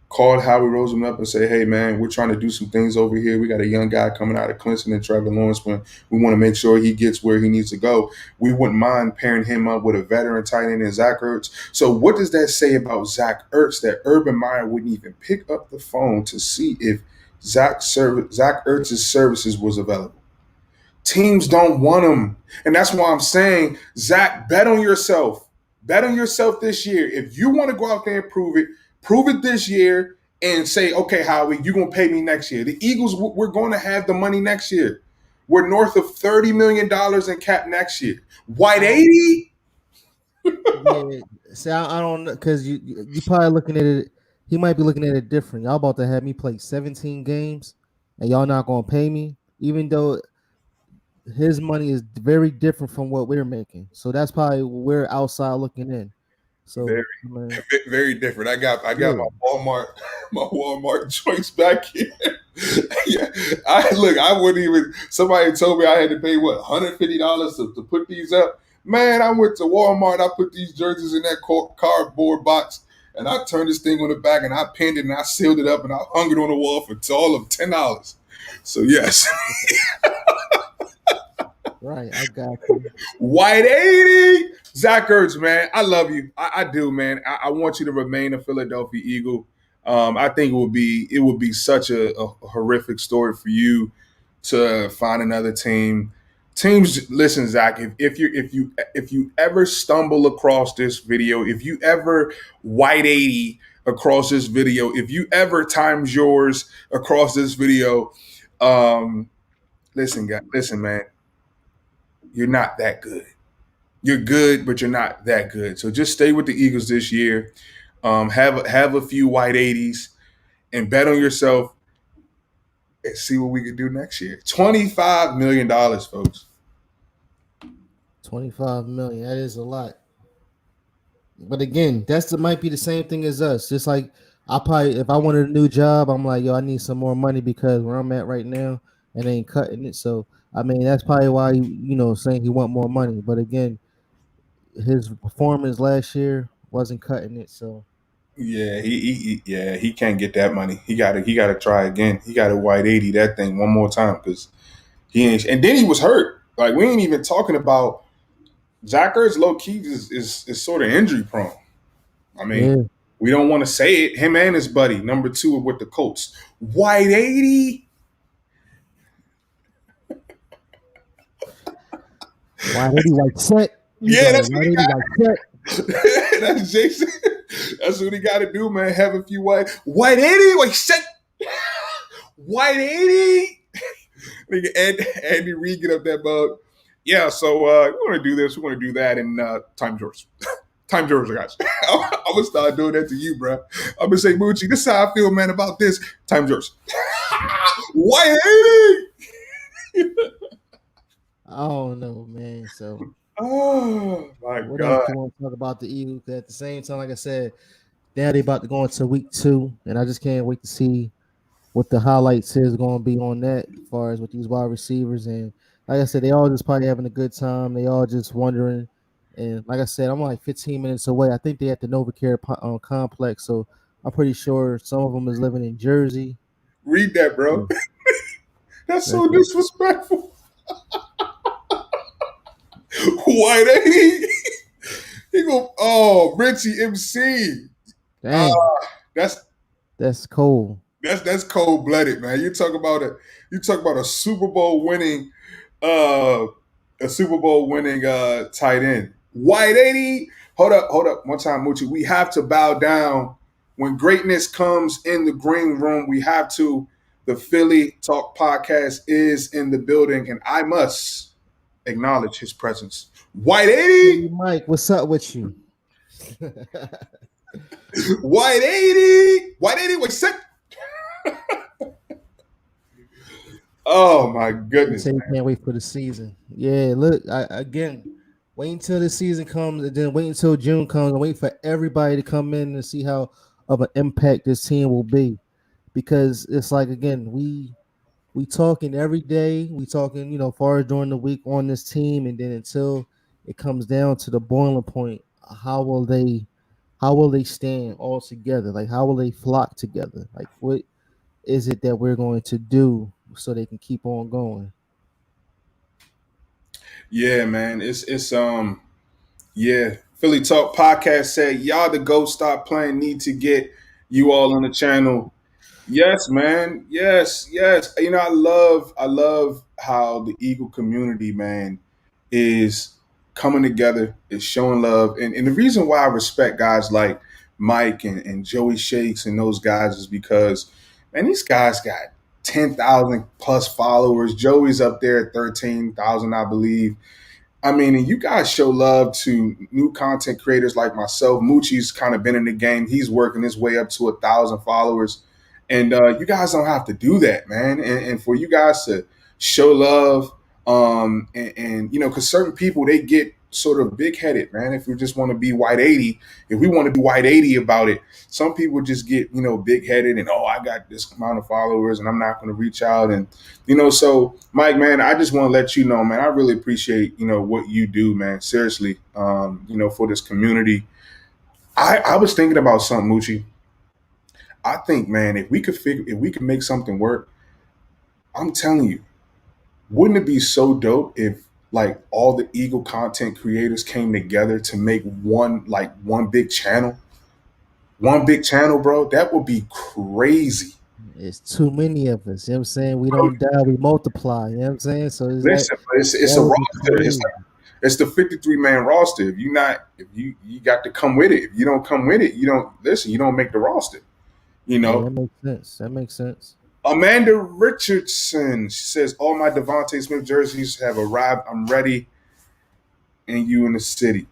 called Howie Roseman up and say, hey, man, we're trying to do some things over here. We got a young guy coming out of Clemson and Trevor Lawrence. We want to make sure he gets where he needs to go. We wouldn't mind pairing him up with a veteran tight end in Zach Ertz. So what does that say about Zach Ertz that Urban Meyer wouldn't even pick up the phone to see if Zach Ertz's services was available? Teams don't want him. And that's why I'm saying, Zach, bet on yourself. Bet on yourself this year. If you want to go out there and prove it this year and say, okay, Howie, you're going to pay me next year. The Eagles, we're going to have the money next year. We're north of $30 million in cap next year. White 80? Yeah. See, I don't know, because you probably looking at it, he might be looking at it different. Y'all about to have me play 17 games and y'all not going to pay me, even though his money is very different from what we're making. So that's probably we're outside looking in. So very different. I got my Walmart joints back here. Yeah, I wouldn't even. Somebody told me I had to pay $150 to put these up. Man, I went to Walmart. I put these jerseys in that cardboard box, and I turned this thing on the back, and I pinned it, and I sealed it up, and I hung it on the wall for all of $10. So yes. Right, I got you. White 80, Zach Ertz, man. I love you. I do, man. I want you to remain a Philadelphia Eagle. I think it would be such a horrific story for you to find another team. Teams, listen, Zach. If you ever stumble across this video, if you ever White 80 across this video, if you ever times yours across this video, listen, man. You're not that good. You're good, but you're not that good. So just stay with the Eagles this year. Have a few White 80s and bet on yourself and see what we can do next year. $25 million, folks. $25 million. That is a lot. But again, might be the same thing as us. Just like I probably, if I wanted a new job, I'm like, yo, I need some more money because where I'm at right now, and ain't cutting it. So I mean, that's probably why saying he want more money. But again, his performance last year wasn't cutting it. So Yeah, he can't get that money. He got to try again. He got to white 80 that thing one more time because he ain't. And then he was hurt. Like we ain't even talking about Zach Ertz. Low key is sort of injury prone. I mean, yeah, we don't want to say it. Him and his buddy, number 2 with the Colts, white 80. why did he like set? You Yeah, got it. that's Why what he did he like set? got. That's Jason. That's what he got to do, man. Have a few white 80. Wait, shit. White 80. Nigga, Andy Reid get up that bug. Yeah, so we want to do this. We want to do that, and time yours. Time yours, guys. I'm gonna start doing that to you, bro. I'm gonna say, Mucci, this is how I feel, man, about this. Time yours. White 80. I don't know, man. So Oh my what else God. you want to talk about the Eagles? 'Cause at the same time, like I said, now they about to go into week 2, and I just can't wait to see what the highlights is going to be on that, as far as with these wide receivers. And like I said, they all just probably having a good time. They all just wondering. And like I said, I'm like 15 minutes away. I think they at the NovaCare complex, so I'm pretty sure some of them is living in Jersey. Read that, bro. So That's that's so disrespectful. White 80. He go, oh, Richie MC. Uh, dang, that's that's cold. that's cold blooded, man. You talk about a Super Bowl winning uh tight end. White 80. Hold up. One time, Mucci. We have to bow down. When greatness comes in the green room, we have to. The Philly Talk podcast is in the building, and I must acknowledge his presence. White 80. Hey, Mike, what's up with you? White 80. White 80 was sick. Oh my They goodness. say you can't wait for the season. Yeah, look, again, wait until the season comes, and then wait until June comes, and wait for everybody to come in and see how of an impact this team will be. Because it's like, again, we talking every day, we talking, far as during the week on this team, and then until it comes down to the boiling point, how will they stand all together? Like, how will they flock together? Like, what is it that we're going to do so they can keep on going? Yeah, man. It's yeah. Philly Talk podcast said y'all the go stop playing need to get you all on the channel. Yes, man. Yes. I love how the Eagle community, man, is coming together, is showing love. And the reason why I respect guys like Mike and Joey Shakes and those guys is because, man, these guys got 10,000 plus followers. Joey's up there at 13,000, I believe. I mean, and you guys show love to new content creators like myself. Mucci's kind of been in the game. He's working his way up to 1,000 followers. And you guys don't have to do that, man. And for you guys to show love, and because certain people, they get sort of big headed, man. If we just want to be white 80, if we want to be white 80 about it, some people just get, big headed and, oh, I got this amount of followers and I'm not going to reach out. And, so Mike, man, I just want to let you know, man, I really appreciate, what you do, man. Seriously, for this community. I was thinking about something, Mucci. I think, man, if we could make something work, I'm telling you, wouldn't it be so dope if like all the Eagle content creators came together to make one big channel, bro? That would be crazy. It's too many of us. You know what I'm saying? We don't die, we multiply. You know what I'm saying? So is that Listen, it's that a would be roster. crazy. It's the 53-man roster. If you got to come with it. If you don't come with it, you don't listen. You don't make the roster. You Yeah, know. that makes sense. That makes sense. Amanda Richardson, she says, all my Devontae Smith jerseys have arrived. I'm ready. And you in the city.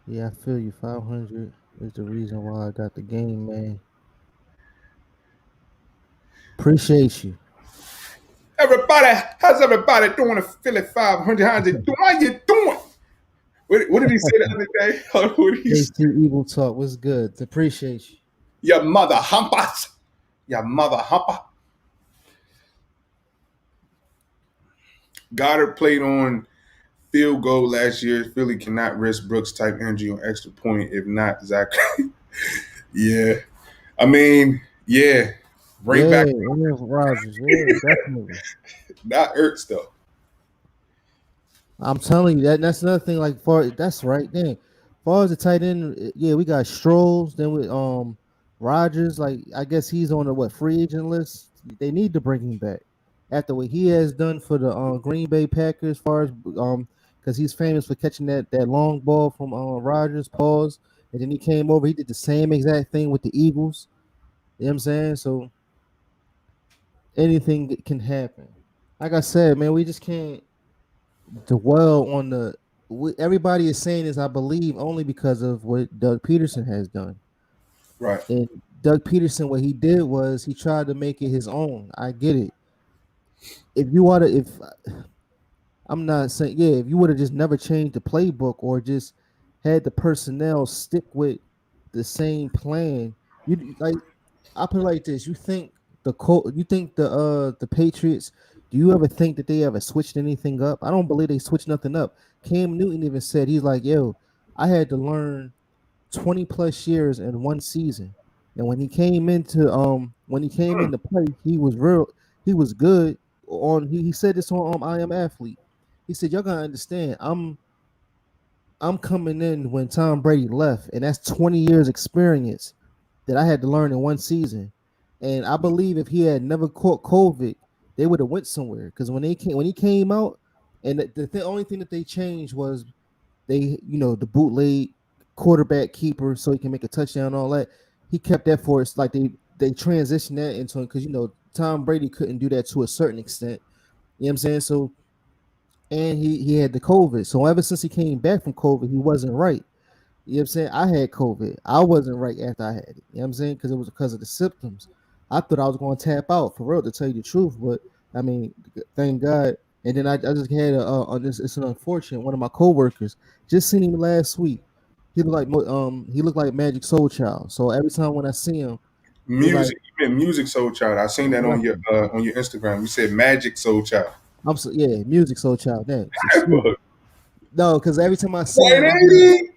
Yeah, I feel you. 500 is the reason why I got the game, man. Appreciate you. Everybody, how's everybody doing? A Philly 500. How's it doing? How you doing? What did he say the other day? What did he say? JC Evil Talk was good. Appreciate you. Your mother humpas. Your mother humper. Goddard played on field goal last year. Philly cannot risk Brooks type energy on extra point. If not, Zach. Yeah. I mean, yeah. Bring Yeah, back Aaron Rodgers. Yeah, definitely. that Ertz though. I'm telling you that's another thing. Like far that's right there. Far as the tight end, yeah, we got Strolls. Then with Rodgers. Like I guess he's on the what free agent list. They need to bring him back after what he has done for the Green Bay Packers. Far as because he's famous for catching that long ball from Rodgers. Pause. And then he came over. He did the same exact thing with the Eagles. You know what I'm saying? So anything can happen. Like I said, man, we just can't dwell on the. Everybody is saying this, I believe, only because of what Doug Peterson has done. Right. And Doug Peterson, what he did was he tried to make it his own. I get it. If you want to, if I'm not saying, yeah, if you would have just never changed the playbook or just had the personnel stick with the same plan, you like. I put it like this: you think the Patriots? Do you ever think that they ever switched anything up? I don't believe they switched nothing up. Cam Newton even said he's like, yo, I had to learn 20 plus years in one season. And when he came into play, he was good he said this on I Am Athlete. He said, y'all gotta understand, I'm coming in when Tom Brady left, and that's 20 years experience that I had to learn in one season. And I believe if he had never caught COVID, they would have went somewhere. Because when he came out, and only thing that they changed was the bootleg quarterback keeper so he can make a touchdown and all that. He kept that for us. Like they transitioned that into him because Tom Brady couldn't do that to a certain extent. You know what I'm saying? So and he had the COVID. So ever since he came back from COVID, he wasn't right. You know what I'm saying? I had COVID. I wasn't right after I had it. You know what I'm saying? Because it was because of the symptoms. I thought I was going to tap out for real, to tell you the truth. But I mean, thank God. And then I just had it's an unfortunate one of my coworkers just seen him last week. He looked like Magic Soul Child. So every time when I see him, he like Music, you meant Music Soul Child. I seen that right. on your Instagram. You said Magic Soul Child. Yeah, Music Soul Child. That excuse me. No, because every time I see him, 180.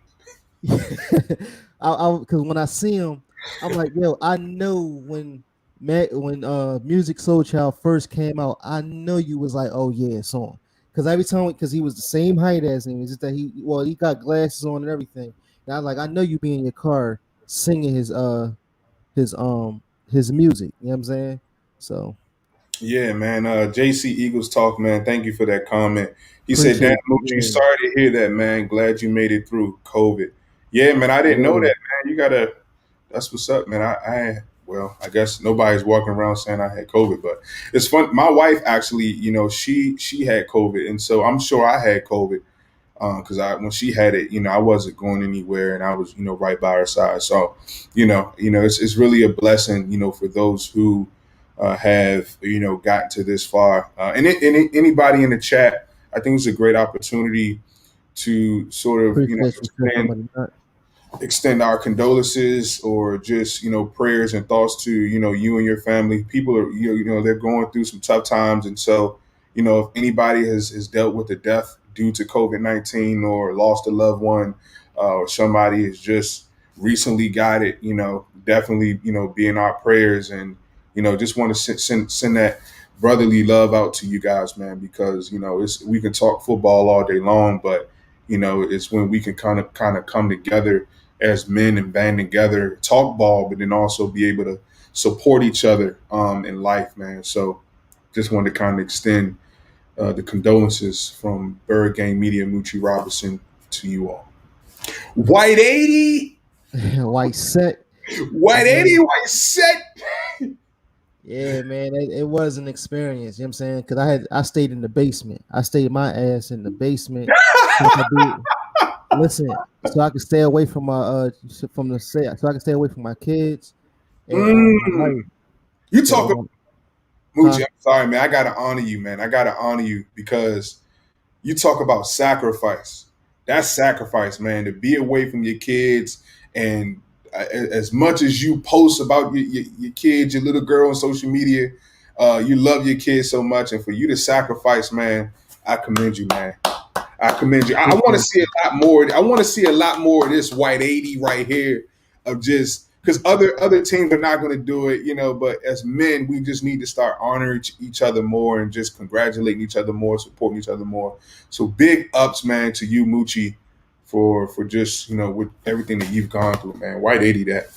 because when I see him, I'm like, yo, I know when Music Soul Child first came out, I know you was like, oh yeah, it's on. Because he was the same height as him, it's just that he got glasses on and everything. And I was like, I know you be in your car singing his his music. You know what I'm saying? So Yeah, man. JC Eagles talk, man. Thank you for that comment. He said, "Damn, appreciate Mucci, it. sorry to hear that, man. Glad you made it through COVID." Yeah, man. I didn't know that, Yeah, man. You gotta. That's what's up, man. Well, I guess nobody's walking around saying I had COVID, but it's fun. My wife actually, she had COVID, and so I'm sure I had COVID because when she had it, I wasn't going anywhere, and I was, right by her side. So, it's really a blessing, for those who have, gotten to this far. Anybody in the chat, I think it's a great opportunity to sort of, appreciate you for coming. extend our condolences or just prayers and thoughts to you and your family. People are they're going through some tough times, and so if anybody has dealt with a death due to COVID-19 or lost a loved one, or somebody has just recently got it, definitely be in our prayers, and just want to send that brotherly love out to you guys, man, because we can talk football all day long, but it's when we can kind of come together as men and band together, talk ball, but then also be able to support each other in life, man. So just wanted to kind of extend the condolences from Bird Game Media, Mucci Robinson, to you all. White 80! White set. White 80, white set! Yeah, man, it was an experience. You know what I'm saying? Because I stayed in the basement. I stayed my ass in the basement. Listen, so I could stay away from so I can stay away from my kids and my Mm. wife. You So talk Mucci, Huh? I'm sorry, man. I gotta honor you, man. I gotta honor you because you talk about sacrifice. That's sacrifice, man. To be away from your kids and as much as you post about your kids, your little girl on social media, you love your kids so much, and for you to sacrifice, man, I commend you, man. I commend you. I want to Appreciate see you. a lot more. I want to see a lot more of this white 80 right here of just because other teams are not going to do it, you know. But as men, we just need to start honoring each other more and just congratulating each other more, supporting each other more. So big ups, man, to you, Mucci, for just with everything that you've gone through, man. White 80 that.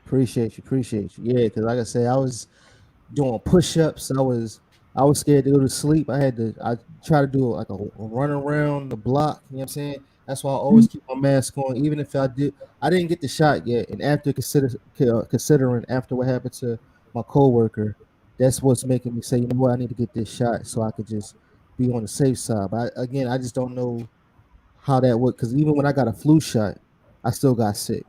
Appreciate you. Appreciate you. Yeah, because like I said, I was doing push-ups. I was scared to go to sleep. I try to do like a run around the block. You know what I'm saying? That's why I always keep my mask on, even if I didn't get the shot yet. And after considering after what happened to my coworker, that's what's making me say, you know what, I need to get this shot so I could just be on the safe side. But again, I just don't know how that would, because even when I got a flu shot, I still got sick.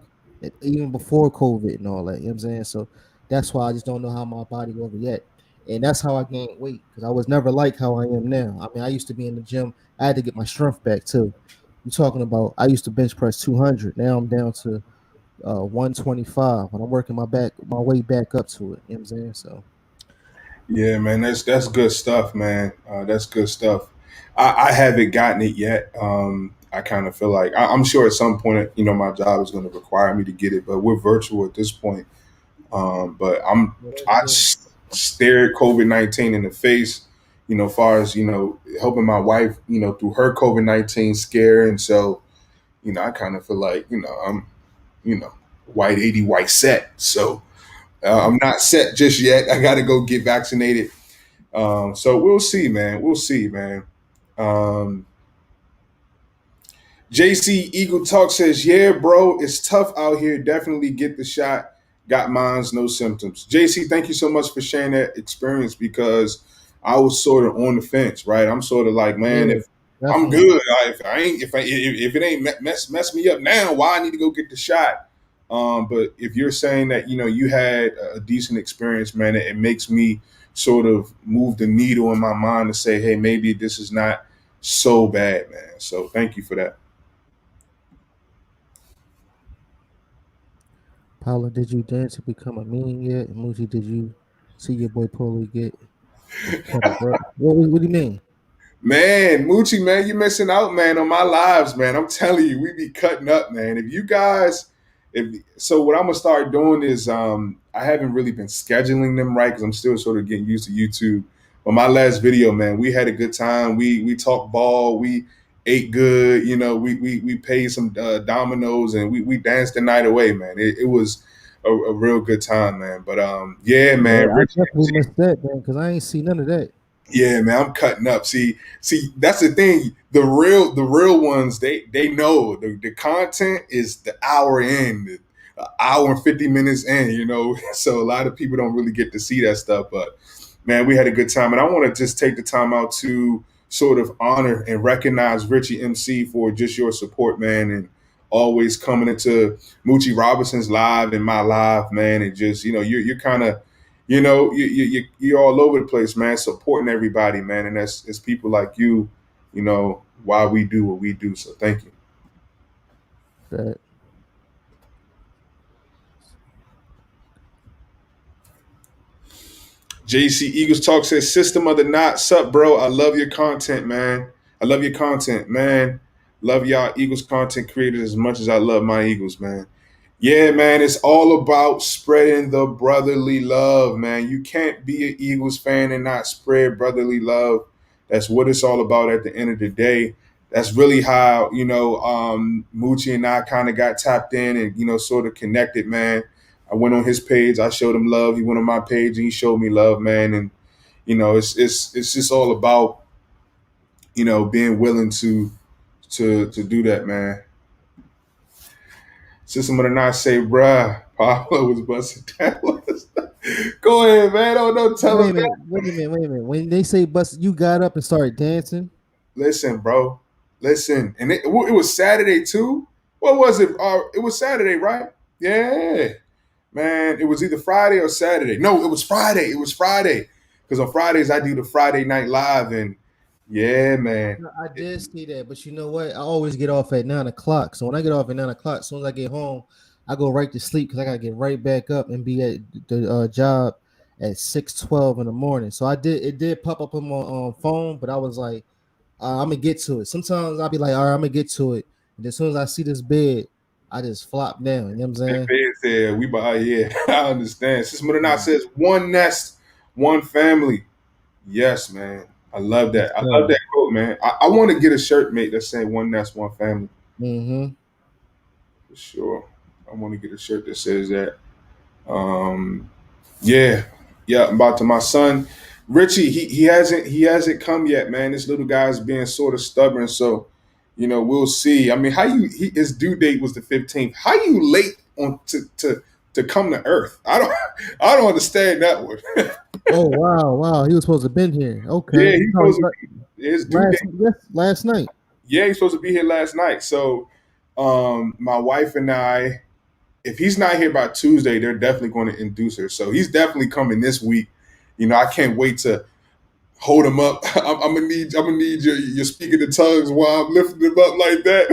Even before COVID and all that, you know what I'm saying? So that's why I just don't know how my body will react. And that's how I gained weight, because I was never like how I am now. I mean, I used to be in the gym. I had to get my strength back too. You're talking about I used to bench press 200. Now I'm down to 125, and I'm working my way back up to it. You know what I'm saying? So Yeah, man, that's good stuff, man. That's good stuff. I haven't gotten it yet. I kind of feel like I'm sure at some point, my job is going to require me to get it, but we're virtual at this point. But yeah, that's I good. stared COVID-19 in the face, as far as helping my wife, through her COVID-19 scare, and so I kind of feel like I'm you know white 80, white set. So I'm not set just yet. I got to go get vaccinated. So we'll see, man. We'll see, man. Um, JC Eagle Talk says, "Yeah, bro, it's tough out here. Definitely get the shot. Got mine's, no symptoms." JC, thank you so much for sharing that experience because I was sort of on the fence, right? I'm sort of like, man, Yeah, if I'm definitely. good, if I ain't, if it ain't mess me up now, why I need to go get the shot? But if you're saying that you had a decent experience, man, it makes me sort of move the needle in my mind to say, hey, maybe this is not so bad, man. So thank you for that. Paula, did you dance to become a meme yet? And Muji, did you see your boy Paulie get cut up, bro? What do you mean? Man, Mucci, man, you missing out, man, on my lives, man. I'm telling you, we be cutting up, man. If you guys, if so, what I'm gonna start doing is, I haven't really been scheduling them right because I'm still sort of getting used to YouTube. But my last video, man, we had a good time. We talked ball, we ate good, we paid some dominoes and we danced the night away, man. It was a real good time, man. But yeah, Yeah, man, I Rich. definitely missed that, man, because I ain't see none of that. Yeah, man, I'm cutting up. See, that's the thing. The real ones, they know the content is the hour in, the hour and 50 minutes in. So a lot of people don't really get to see that stuff. But man, we had a good time, and I want to just take the time out to sort of honor and recognize Richie MC for just your support, man, and always coming into Mucci Robinson's live and my live, man, and just you're kind of you're all over the place, man, supporting everybody, man. And that's it's people like why we do what we do. So thank you. That JC Eagles Talk says, System of the Knot, sup, bro? I love your content, man. I love your content, man. Love y'all Eagles content creators as much as I love my Eagles, man. Yeah, man, it's all about spreading the brotherly love, man. You can't be an Eagles fan and not spread brotherly love. That's what it's all about at the end of the day. That's really how, Mucci and I kind of got tapped in and, sort of connected, man. I went on his page, I showed him love. He went on my page and he showed me love, man. And, it's just all about, being willing to do that, man. System of the Night say, bruh, Pablo was busted down. Go ahead, man. Don't tell wait him a that. minute, wait a minute, wait a minute. When they say bust, you got up and started dancing. Listen, bro. Listen. And it was Saturday too. What was it? It was Saturday, right? Yeah. Man, it was either Friday or Saturday. No, it was Friday. It was Friday. Because on Fridays I do the Friday Night Live, and yeah, man. I did see that, but you know what? I always get off at 9 o'clock. So when I get off at 9 o'clock, as soon as I get home, I go right to sleep because I gotta get right back up and be at the job at 6:12 in the morning. So I did it did pop up on my phone, but I was like, I'm gonna get to it. Sometimes I'll be like, all right, I'm gonna get to it. And as soon as I see this bed, I just flop down. You know what I'm That saying? bed said we buy. Yeah, I understand. Sister Madonna Mm. says one nest, one family. Yes, man. I love Yes, that. I love sir. that quote, man. I want to get a shirt made that say one nest, one family Mm-hmm. for sure. I want to get a shirt that says that. Um, yeah, yeah. I'm about to my son, Richie. He hasn't come yet, man. This little guy's being sort of stubborn, so we'll see. I mean, how his due date was the 15th. How you late on to come to Earth? I don't understand that one. Oh wow, wow. He was supposed to have been here. Yeah, Okay. he's supposed to be his due Last date. yes, last night. Yeah, he's supposed to be here last night. So, my wife and I, if he's not here by Tuesday, they're definitely going to induce her. So he's definitely coming this week. I can't wait to hold him up. I'm gonna need your speaking in tongues while I'm lifting him up like that.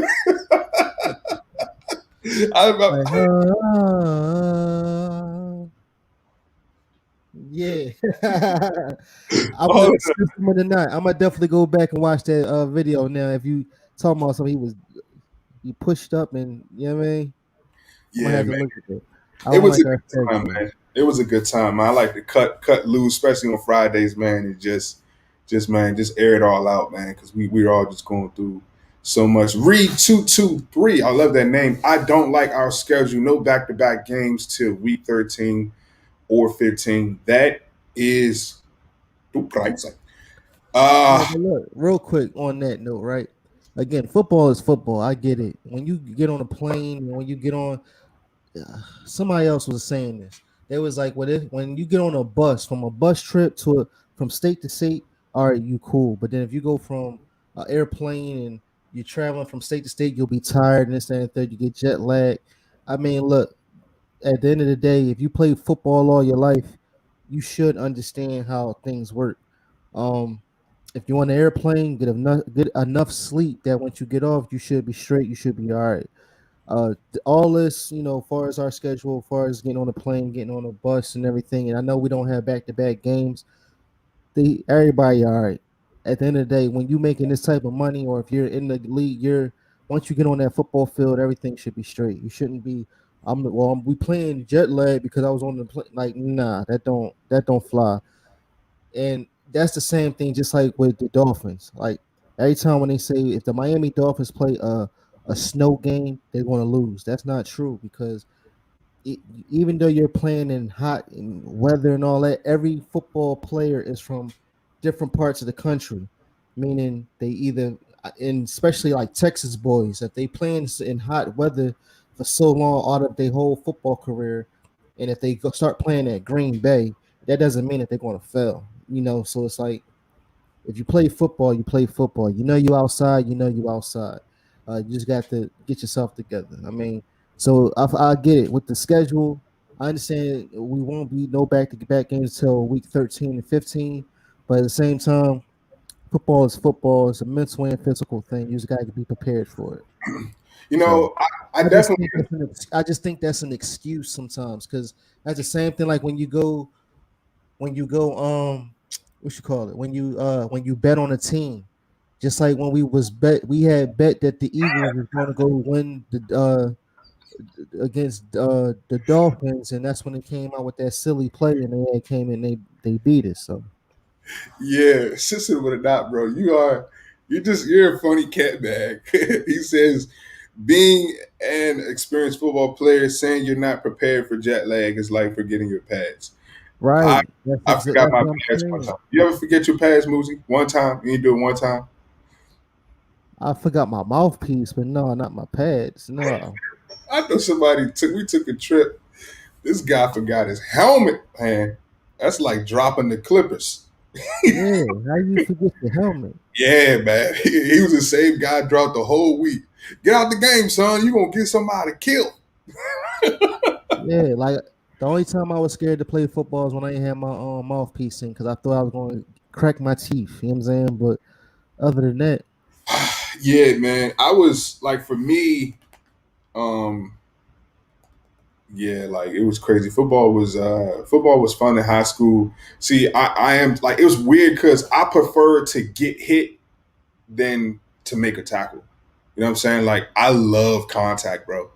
Like, yeah. I'm Oh, the system of the night. I'm gonna definitely go back and watch that video now. If you talking about something he pushed up and you know what I mean, I'm gonna yeah, have man. to look at it. I It don't was like a our good time, schedule. man. It was a good time, man. I like to cut loose, especially on Fridays, man, and just man, just air it all out, man, because we're all just going through so much. Read 223. I love that name. I don't like our schedule. No back to back games till week 13 or 15. That is too pricey. No, Uh but look, real quick on that note, right? Again, football is football. I get it. When you get on a plane, when you get on somebody else was saying this. They was like, when you get on a bus from a bus trip from state to state, all right, you cool. But then if you go from an airplane and you're traveling from state to state, you'll be tired and this and the third. You get jet lag. I mean, look, at the end of the day, if you play football all your life, you should understand how things work. Um, if you're on an airplane, get enough sleep that once you get off, you should be straight. You should be all right. All this, as far as our schedule, as far as getting on a plane, getting on a bus, and everything. And I know we don't have back-to-back games. Everybody all right. At the end of the day, when you making this type of money, or if you're in the league, once you get on that football field, everything should be straight. You shouldn't be. We playing jet lag because I was on the plane. Like, nah, that don't fly. And that's the same thing, just like with the Dolphins. Like every time when they say if the Miami Dolphins play a snow game, they're going to lose. That's not true because it, even though you're playing in hot and weather and all that, every football player is from different parts of the country. Meaning they either, and especially like Texas boys, if they play in hot weather for so long out of their whole football career, and if they start playing at Green Bay, that doesn't mean that they're going to fail. So it's like if you play football, you play football. You know you outside. You know you outside. You just got to get yourself together. I mean, so I get it with the schedule. I understand we won't be no back to back games until week 13 and 15, but at the same time, football is football. It's a mental and physical thing. You just got to be prepared for it. you So know, I I just definitely think I just think that's an excuse sometimes because that's the same thing like when you go what you call it when you bet on a team, just like when we had bet that the Eagles was going to go win the against the Dolphins, and that's when they came out with that silly play and came in they beat us. So yeah, sister with a dot, bro. You're a funny cat bag. He says being an experienced football player saying you're not prepared for jet lag is like forgetting your pads. I right, that's I forgot that's my what I'm pads one saying. time. You ever forget your pads, Muzi? One time? You do it one time? I forgot my mouthpiece, but no, not my pads. No, I know we took a trip. This guy forgot his helmet, man. That's like dropping the Clippers. yeah, how you forget your helmet? Yeah, man. He was the same guy dropped the whole week. Get out the game, son. You gonna get somebody killed. Yeah, like The only time I was scared to play football is when I ain't had my mouthpiece in because I thought I was going to crack my teeth. You know what I'm saying? But other than that, Yeah, man. I was like, for me, um, yeah, like it was crazy. Football was fun in high school. See, I am like, it was weird because I prefer to get hit than to make a tackle. You know what I'm saying? Like I love contact, bro.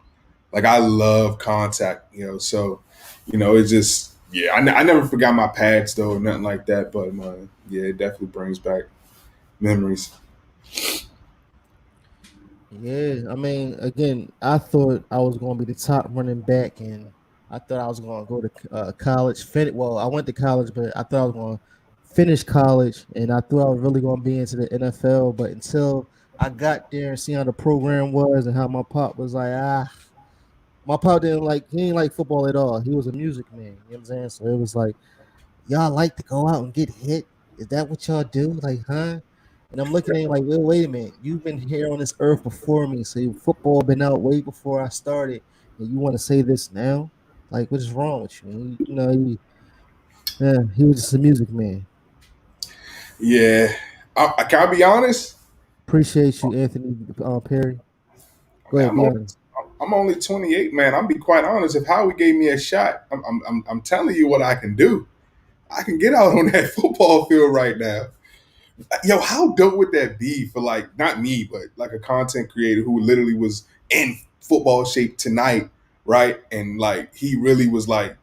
Like I love contact. So it just yeah. I never forgot my pads though, nothing like that. But yeah, it definitely brings back memories. yeah, I mean, again, I thought I was going to be the top running back, and I thought I was going to go to college. Well, I went to college, but I thought I was going to finish college, and I thought I was really going to be into the NFL. But until I got there and see how the program was and how my pop was like, my pop didn't like, he didn't like football at all. He was a music man, you know what I'm saying? So it was like, y'all like to go out and get hit? Is that what y'all do? Like, huh? And I'm looking at him like, well, wait a minute. You've been here on this earth before me. So your football been out way before I started. And you want to say this now? Like, what is wrong with you? And he was just a music man. Yeah, can I be honest? Appreciate you, Anthony Perry. I Go mean, ahead, be honest. I'm only 28, man. I'm be quite honest. If Howie gave me a shot, I'm telling you what I can do. I can get out on that football field right now. Yo, how dope would that be for like not me, but like a content creator who literally was in football shape tonight, right? And like he really was like,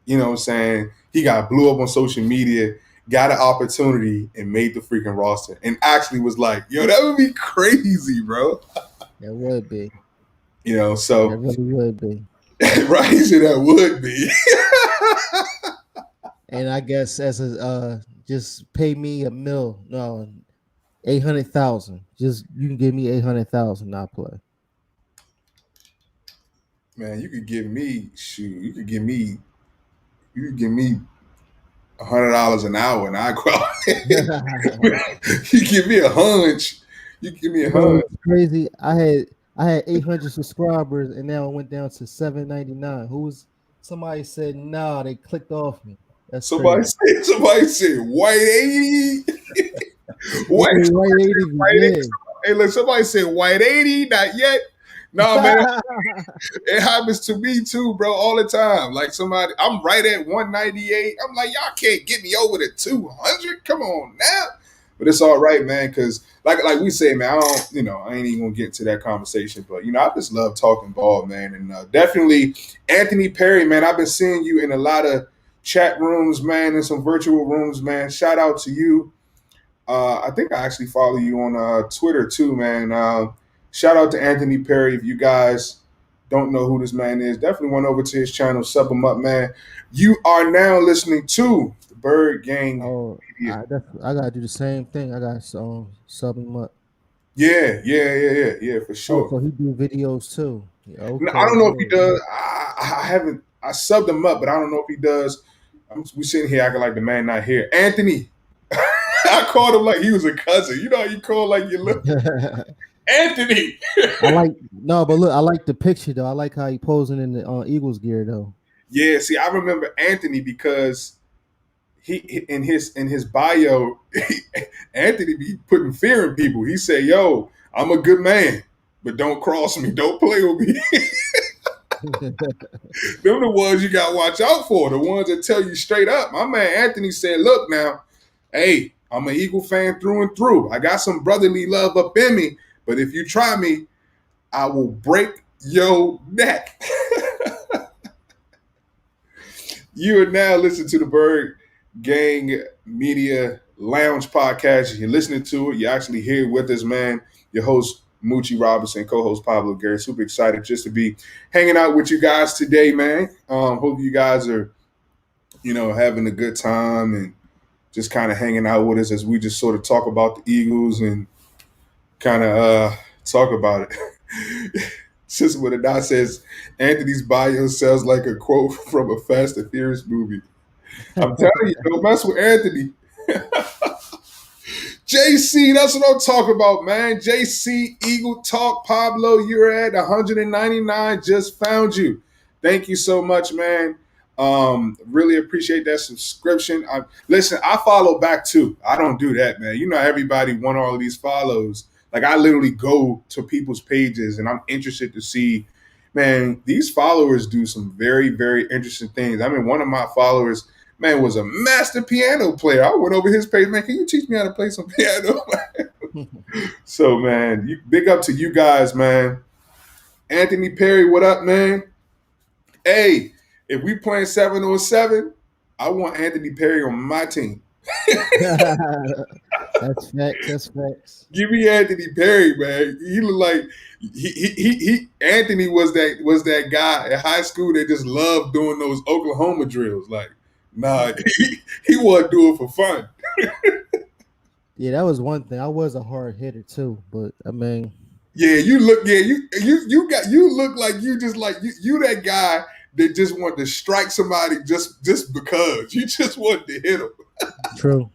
what I'm saying? He got blew up on social media, got an opportunity, and made the freaking roster. And actually was like, yo, that would be crazy, bro. That would be. That So really would be. right, so that would be. And I guess as a just pay me a mil, no, 800,000. Just you can give me 800,000. I'll play. Man, you could give me $100 an hour and I go out. You give me a hunch. You give me a You know hunch. what's crazy? I had 800 subscribers and now it went down to 799. Somebody said nah, they clicked off me. That's Somebody crazy. said, somebody said white 80. They White, say white somebody said 80 white 80. be Hey, look, somebody said white 80, not yet. No, man, yeah. it happens to me too, bro, all the time. Like I'm right at 198. I'm like, y'all can't get me over to 200. Come on now. But it's all right, man, because like we say, man, I ain't even gonna get into that conversation. But I just love talking ball, man, and definitely Anthony Perry, man. I've been seeing you in a lot of chat rooms, man, and some virtual rooms, man. Shout out to you. I think I actually follow you on Twitter too, man. Shout out to Anthony Perry. If you guys don't know who this man is, definitely went over to his channel, sub him up, man. You are now listening to the Bird Gang Oh, Media. I gotta do the same thing. I got sub him up. Yeah, for Oh, sure. so he do videos too. Yeah, Now, I okay, don't know if he yeah. does. I haven't. I subbed him up, but I don't know if he does. We sitting here acting like the man not here. Anthony, I called him like he was a cousin. You know how you call like your little Anthony. I like no, but look, I like the picture though. I like how he posing in the Eagles gear though. Yeah, see, I remember Anthony because he in his bio, Anthony be putting fear in people. He said, "Yo, I'm a good man, but don't cross me. Don't play with me." Them the ones you got to watch out for. The ones that tell you straight up. My man Anthony said, "Look now, hey, I'm an Eagle fan through and through. I got some brotherly love up in me, but if you try me, I will break your neck." You are now listening to the Bird Gang Media Lounge podcast. You're listening to it. You're actually here with us, man. Your host, Mucci Robinson, co-host Pablo Garrett. Super excited just to be hanging out with you guys today, man. Hope you guys are, having a good time and just kind of hanging out with us as we just sort of talk about the Eagles and kind of talk about it. Sister with a dot says, Anthony's bio sounds like a quote from a Fast and Furious movie. I'm telling you, don't mess with Anthony. JC, that's what I'm talking about, man. JC, Eagle Talk, Pablo, you're at 199. Just found you. Thank you so much, man. Really appreciate that subscription. Listen, I follow back too. I don't do that, man. You know, everybody want all of these follows. Like I literally go to people's pages and I'm interested to see, man, these followers do some very, very interesting things. I mean, one of my followers, man, was a master piano player. I went over his page, man. Can you teach me how to play some piano? So, man, big up to you guys, man. Anthony Perry, what up, man? Hey, if we playing 7-on-7, I want Anthony Perry on my team. That's facts. That's facts. Give me Anthony Perry, man. He look like Anthony was that guy in high school that just loved doing those Oklahoma drills. Like, nah, he wasn't doing it for fun. Yeah, that was one thing. I was a hard hitter too, but I mean, Yeah, you look. Yeah, you look like you just like you that guy that just wanted to strike somebody just because you just wanted to hit him. true,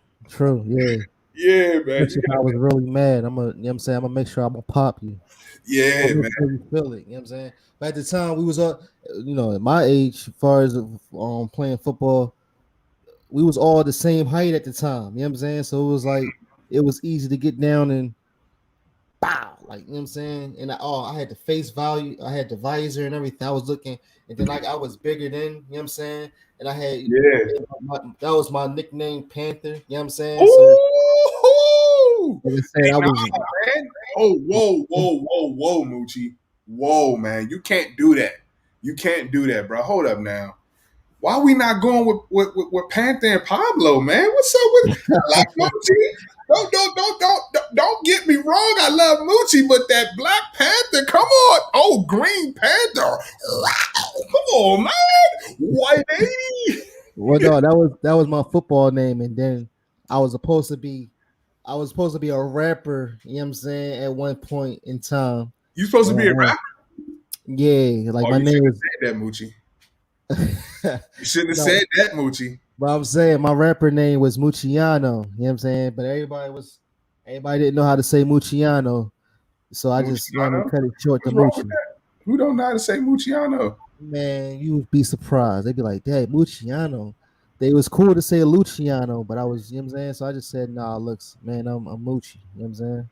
yeah. Yeah, man. Especially if I was really mad, I'm gonna, you know what I'm saying, I'm gonna make sure I'm gonna pop you. Yeah, I'm man. sure you feel it. You know what I'm saying? But at the time, we was you know, at my age, as far as playing football, we was all the same height at the time. You know what I'm saying? So it was like it was easy to get down and bow, like you know what I'm saying. And I had the face value, I had the visor and everything. I was looking, and then like I was bigger then. You know what I'm saying? And I had Yeah. that was my nickname, Panther. You know what I'm saying? So Ooh! like I said, Hey, I nah, was. man. Oh, whoa, Mucci. Whoa, man. You can't do that. You can't do that, bro. Hold up now. Why we not going with Panther and Pablo, man? What's up with I like Mucci? Don't get me wrong. I love Mucci, but that Black Panther, come on. Oh, Green Panther. Come on, man. White 80. Well, no, that was my football name, and then I was supposed to be, I was supposed to be a rapper. You know what I'm saying? At one point in time, You supposed to and be a rapper? yeah, like Oh, my you should name have is. said that, Mucci. You shouldn't have No, said that, Mucci. but I'm saying my rapper name was Mucciano. You know what I'm saying? But everybody didn't know how to say Mucciano, so I just, you know what I mean, Mucciano? cut it short to What's wrong with Mucci. that? Who don't know how to say Mucciano? Man, you would be surprised. They'd be like, "Dad, Mucciano." They was cool to say Luciano, but I was, you know what I'm saying? So I just said, "Nah, looks, man, I'm Mucci." You know what I'm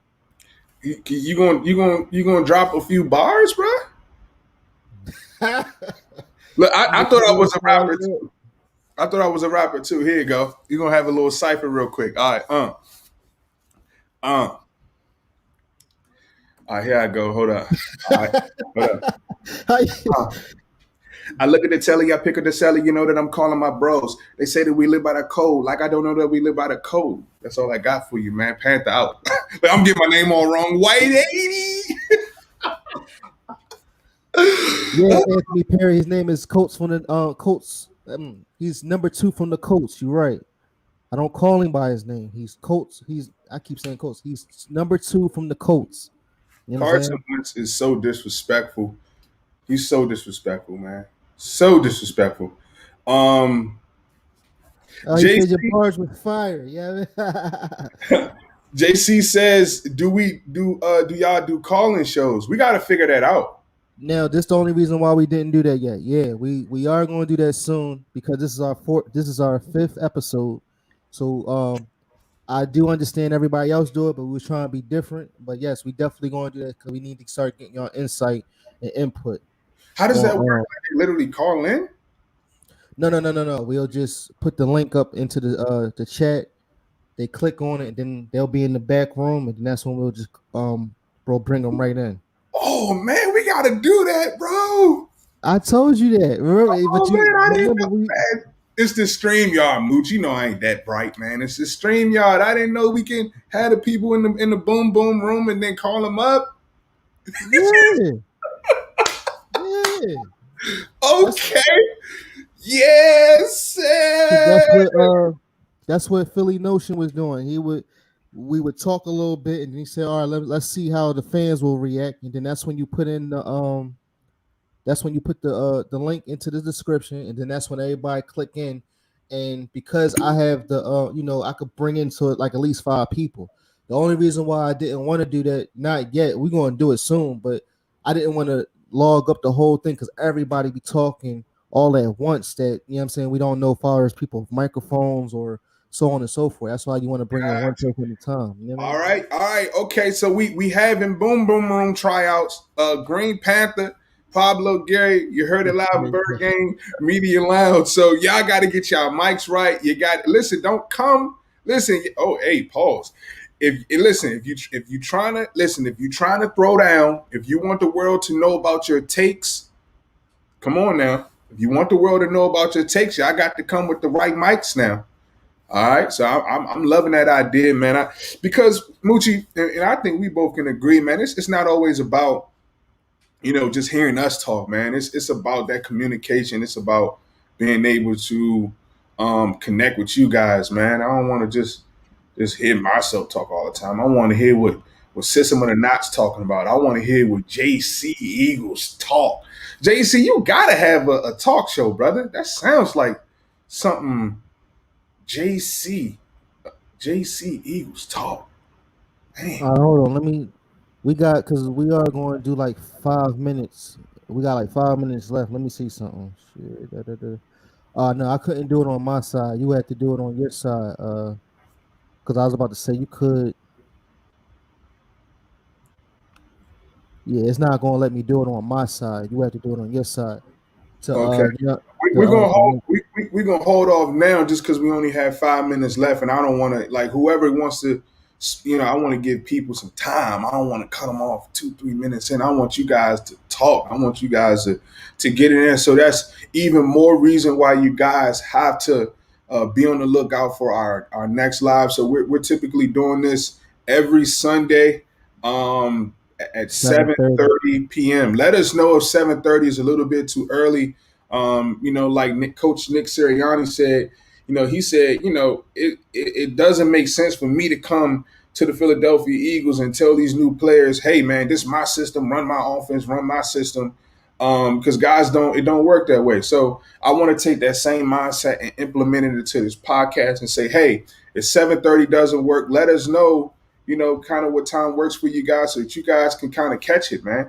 saying? You gonna drop a few bars, bro? Look, I Make thought it I a little was a rapper good. too. I thought I was a rapper too. Here you go. You're gonna have a little cipher real quick. All right, uh. All right, here I go. Hold up. All right, hold up. Uh. I look at the telly, I pick up the celly, you know that I'm calling my bros. They say that we live by the code. Like I don't know that we live by the code. That's all I got for you, man. Panther out. I'm getting my name all wrong. White 80. Yeah, Anthony Perry. His name is Coates from the Coates. He's number 2 from the Coates. You're right. I don't call him by his name. He's Coates. I keep saying Coates. He's number 2 from the Coates. You know what I'm Carson saying? Wentz is so disrespectful. He's so disrespectful, man. So disrespectful. Um, Oh, he said your JC bars with fire. Yeah. JC says, do y'all do calling shows? We got to figure that out. Now, this is the only reason why we didn't do that yet. Yeah, we are going to do that soon because this is our 5th episode. So I do understand everybody else do it, but we were trying to be different. But yes, we definitely going to do that because we need to start getting your insight and input How does that work? on. Like they literally call in? No. We'll just put the link up into the chat. They click on it, and then they'll be in the back room, and then that's when we'll just bring them right in. Oh man, we got to do that, bro. I told you that. Remember, Oh but you man, I didn't remember know, we. man. It's the StreamYard, Mooch. You know I ain't that bright, man. It's the StreamYard. I didn't know we can have the people in the boom boom room and then call them up. Yeah, yeah. That's Okay. Yes, that's sir. what Philly Notion was doing. We would talk a little bit, and he said, "All right, let's see how the fans will react." And then that's when you put in the link into the description, and then that's when everybody click in. And because I have I could bring into it like at least 5 people. The only reason why I didn't want to do that, not yet, we're going to do it soon, but I didn't want to log up the whole thing because everybody be talking all at once that you know what I'm saying we don't know far as people with microphones or so on and so forth. That's why you want to bring in one person at a time. You know what I All mean? right, all right, okay. So we having boom boom room tryouts. Green Panther, Pablo, Gary. You heard it loud. Bird Gang Media Lounge. So y'all got to get y'all mics right. You got listen. Don't come. Listen. Oh, hey, pause. If listen, if you trying to listen, if you trying to throw down, if you want the world to know about your takes, come on now. If you want the world to know about your takes, y'all got to come with the right mics now. All right, so I'm loving that idea, man. Because Mucci and I think we both can agree, man. It's not always about just hearing us talk, man. It's about that communication. It's about being able to connect with you guys, man. I don't want to just hear myself talk all the time. I want to hear what System of the Knots talking about. I want to hear what JC Eagles talk. JC, you gotta have a talk show, brother. That sounds like something JC. JC Eagles talk. Man. Hold on. Let me. We got because we are going to do like 5 minutes. We got like 5 minutes left. Let me see something. Shit. Da, da, da. No, I couldn't do it on my side. You had to do it on your side. Because I was about to say you could. Yeah, it's not gonna let me do it on my side. You have to do it on your side. To Okay. yeah, We're gonna the hold. link. We're gonna hold off now, just because we only have 5 minutes left, and I don't want to like whoever wants to. I want to give people some time. I don't want to cut them off 2-3 minutes in. I want you guys to talk. I want you guys to get it in. So that's even more reason why you guys have to be on the lookout for our next live. So we're typically doing this every Sunday at Seven seven thirty. thirty p.m. Let us know if 7:30 is a little bit too early. Like Coach Nick Sirianni said, he said, it doesn't make sense for me to come to the Philadelphia Eagles and tell these new players, hey man, this is my system, run my offense, run my system. Because guys it don't work that way. So I want to take that same mindset and implement it into this podcast and say, hey, if 7:30 doesn't work, let us know, kind of what time works for you guys so that you guys can kind of catch it, man.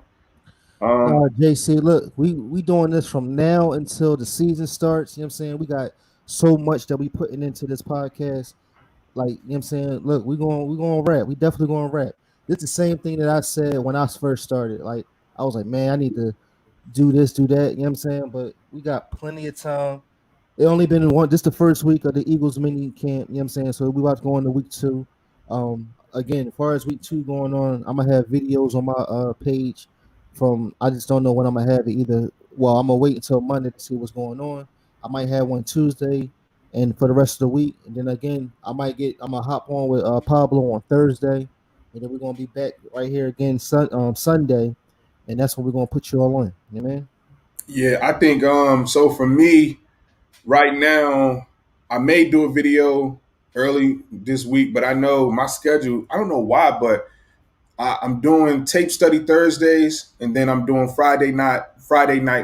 JC, look, we doing this from now until the season starts. You know what I'm saying? We got so much that we putting into this podcast. Like, you know what I'm saying? Look, we going to rap. We definitely going to rap. It's the same thing that I said when I first started. Like, I was like, man, I need to do this, do that. You know what I'm saying? But we got plenty of time. It only been one. This the first week of the Eagles mini camp. You know what I'm saying? So we about to go into week two. Again, as far as week two going on, I'm gonna have videos on my page. From I just don't know when I'm gonna have it. Either well, I'm gonna wait until Monday to see what's going on. I might have one Tuesday, and for the rest of the week, and then again, I'm gonna hop on with Pablo on Thursday, and then we're gonna be back right here again Sunday, and that's when we're gonna put you all on. You know what I mean? Yeah, I think so for me right now, I may do a video early this week, but I know my schedule, I don't know why, but I'm doing tape study Thursdays, and then I'm doing Friday night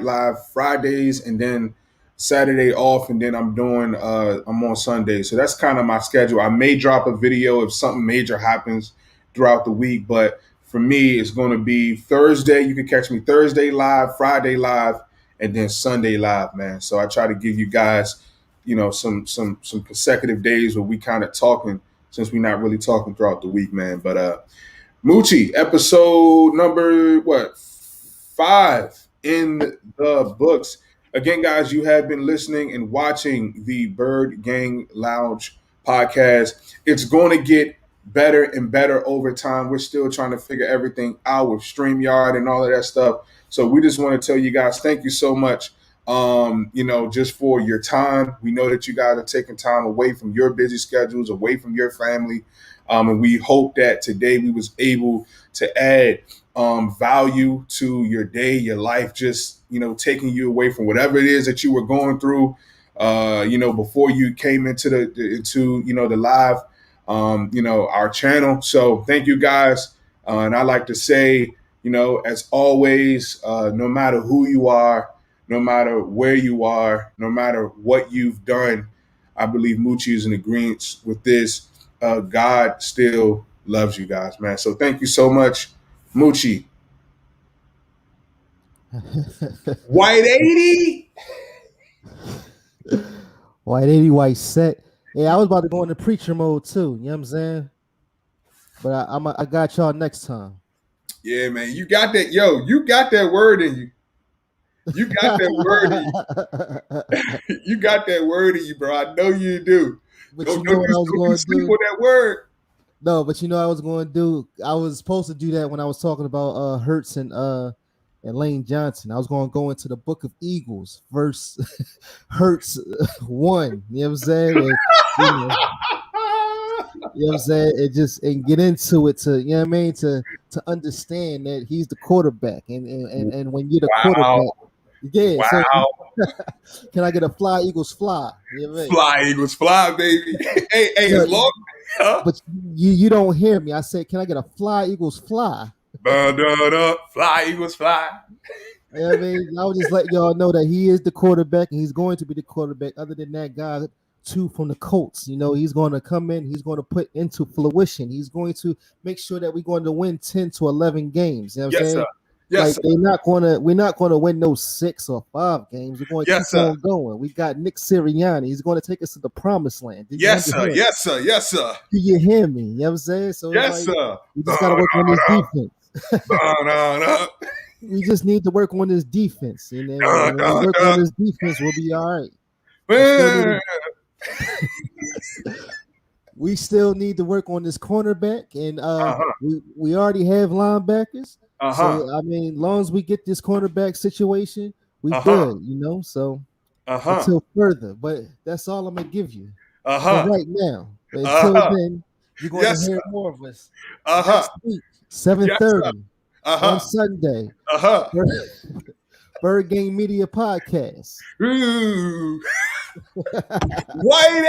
live Fridays, and then Saturday off, and then I'm on Sunday. So that's kind of my schedule. I may drop a video if something major happens throughout the week, but for me, it's going to be Thursday. You can catch me Thursday live, Friday live, and then Sunday live, man. So I try to give you guys, some consecutive days where we kind of talking since we're not really talking throughout the week, man. But Mucci, episode number what? 5 in the books. Again, guys, you have been listening and watching the Bird Gang Lounge podcast. It's going to get better and better over time. We're still trying to figure everything out with StreamYard and all of that stuff. So we just want to tell you guys, thank you so much. Just for your time. We know that you guys are taking time away from your busy schedules, away from your family. And we hope that today we was able to add value to your day, your life, just, taking you away from whatever it is that you were going through, before you came into the live, our channel. So thank you guys. And I like to say, as always, no matter who you are, no matter where you are, no matter what you've done, I believe Mucci is in agreement with this. God still loves you guys, man. So thank you so much, Mucci. White 80. White 80, white set. Yeah, I was about to go into preacher mode too. You know what I'm saying? But I got y'all next time. Yeah, man, you got that. Yo, you got that word in you. You got that word in you. You got that word in you, bro. I know you do. But Don't you know what I was don't you going to sleep do? on that word. No, but you know what I was going to do. I was supposed to do that when I was talking about Hurts and Lane Johnson. I was going to go into the Book of Eagles, verse Hurts 1. You know what I'm saying? And, you know what I'm saying? And just and get into it to you know what I mean to understand that he's the quarterback and when you're the Wow. quarterback, yeah. So Wow. can I get a fly Eagles fly? You know what I mean? Fly, Eagles, fly, baby. Hey, No, as long huh? but you don't hear me. I said, can I get a fly Eagles fly? Dun, dun, dun. Fly, Eagles, fly. You know what I mean, I would just let y'all know that he is the quarterback and he's going to be the quarterback. Other than that guy, too, from the Colts, you know, he's going to come in. He's going to put into fruition. He's going to make sure that we're going to win 10 to 11 games. You know what I'm Yes, sir. saying? Yes, Like sir. we're not gonna win no 6 or 5 games. We're going to keep Yes, sir. on going. We got Nick Sirianni. He's going to take us to the promised land. Did you Yes, sir. understand? Yes, sir. Yes, sir. Do you hear me? You know what I'm saying? So it's Yes, like sir. we just got to Dun, work on this defense. dun, dun, dun. We just need to work on this defense, and then Dun, when we dun, work on dun. this defense, we'll be all right. We still need Man. we still need to work on this cornerback, and Uh-huh. we already have linebackers. Uh-huh. So I mean, as long as we get this cornerback situation, we Uh-huh. good, you know. So Uh-huh. until further, but that's all I'm gonna give you for Uh-huh. right now. But until Uh-huh. then, you're going to Yes, hear sir. more of us Uh-huh. next week, seven Yes, sir. thirty on Uh-huh. Sunday. Uh-huh. Bird Game Media Podcast. Ooh. White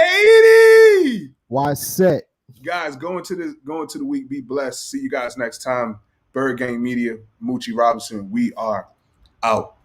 80. Why set? Guys, going to the week. Be blessed. See you guys next time. Bird Gang Media, Mucci Robinson. We are out.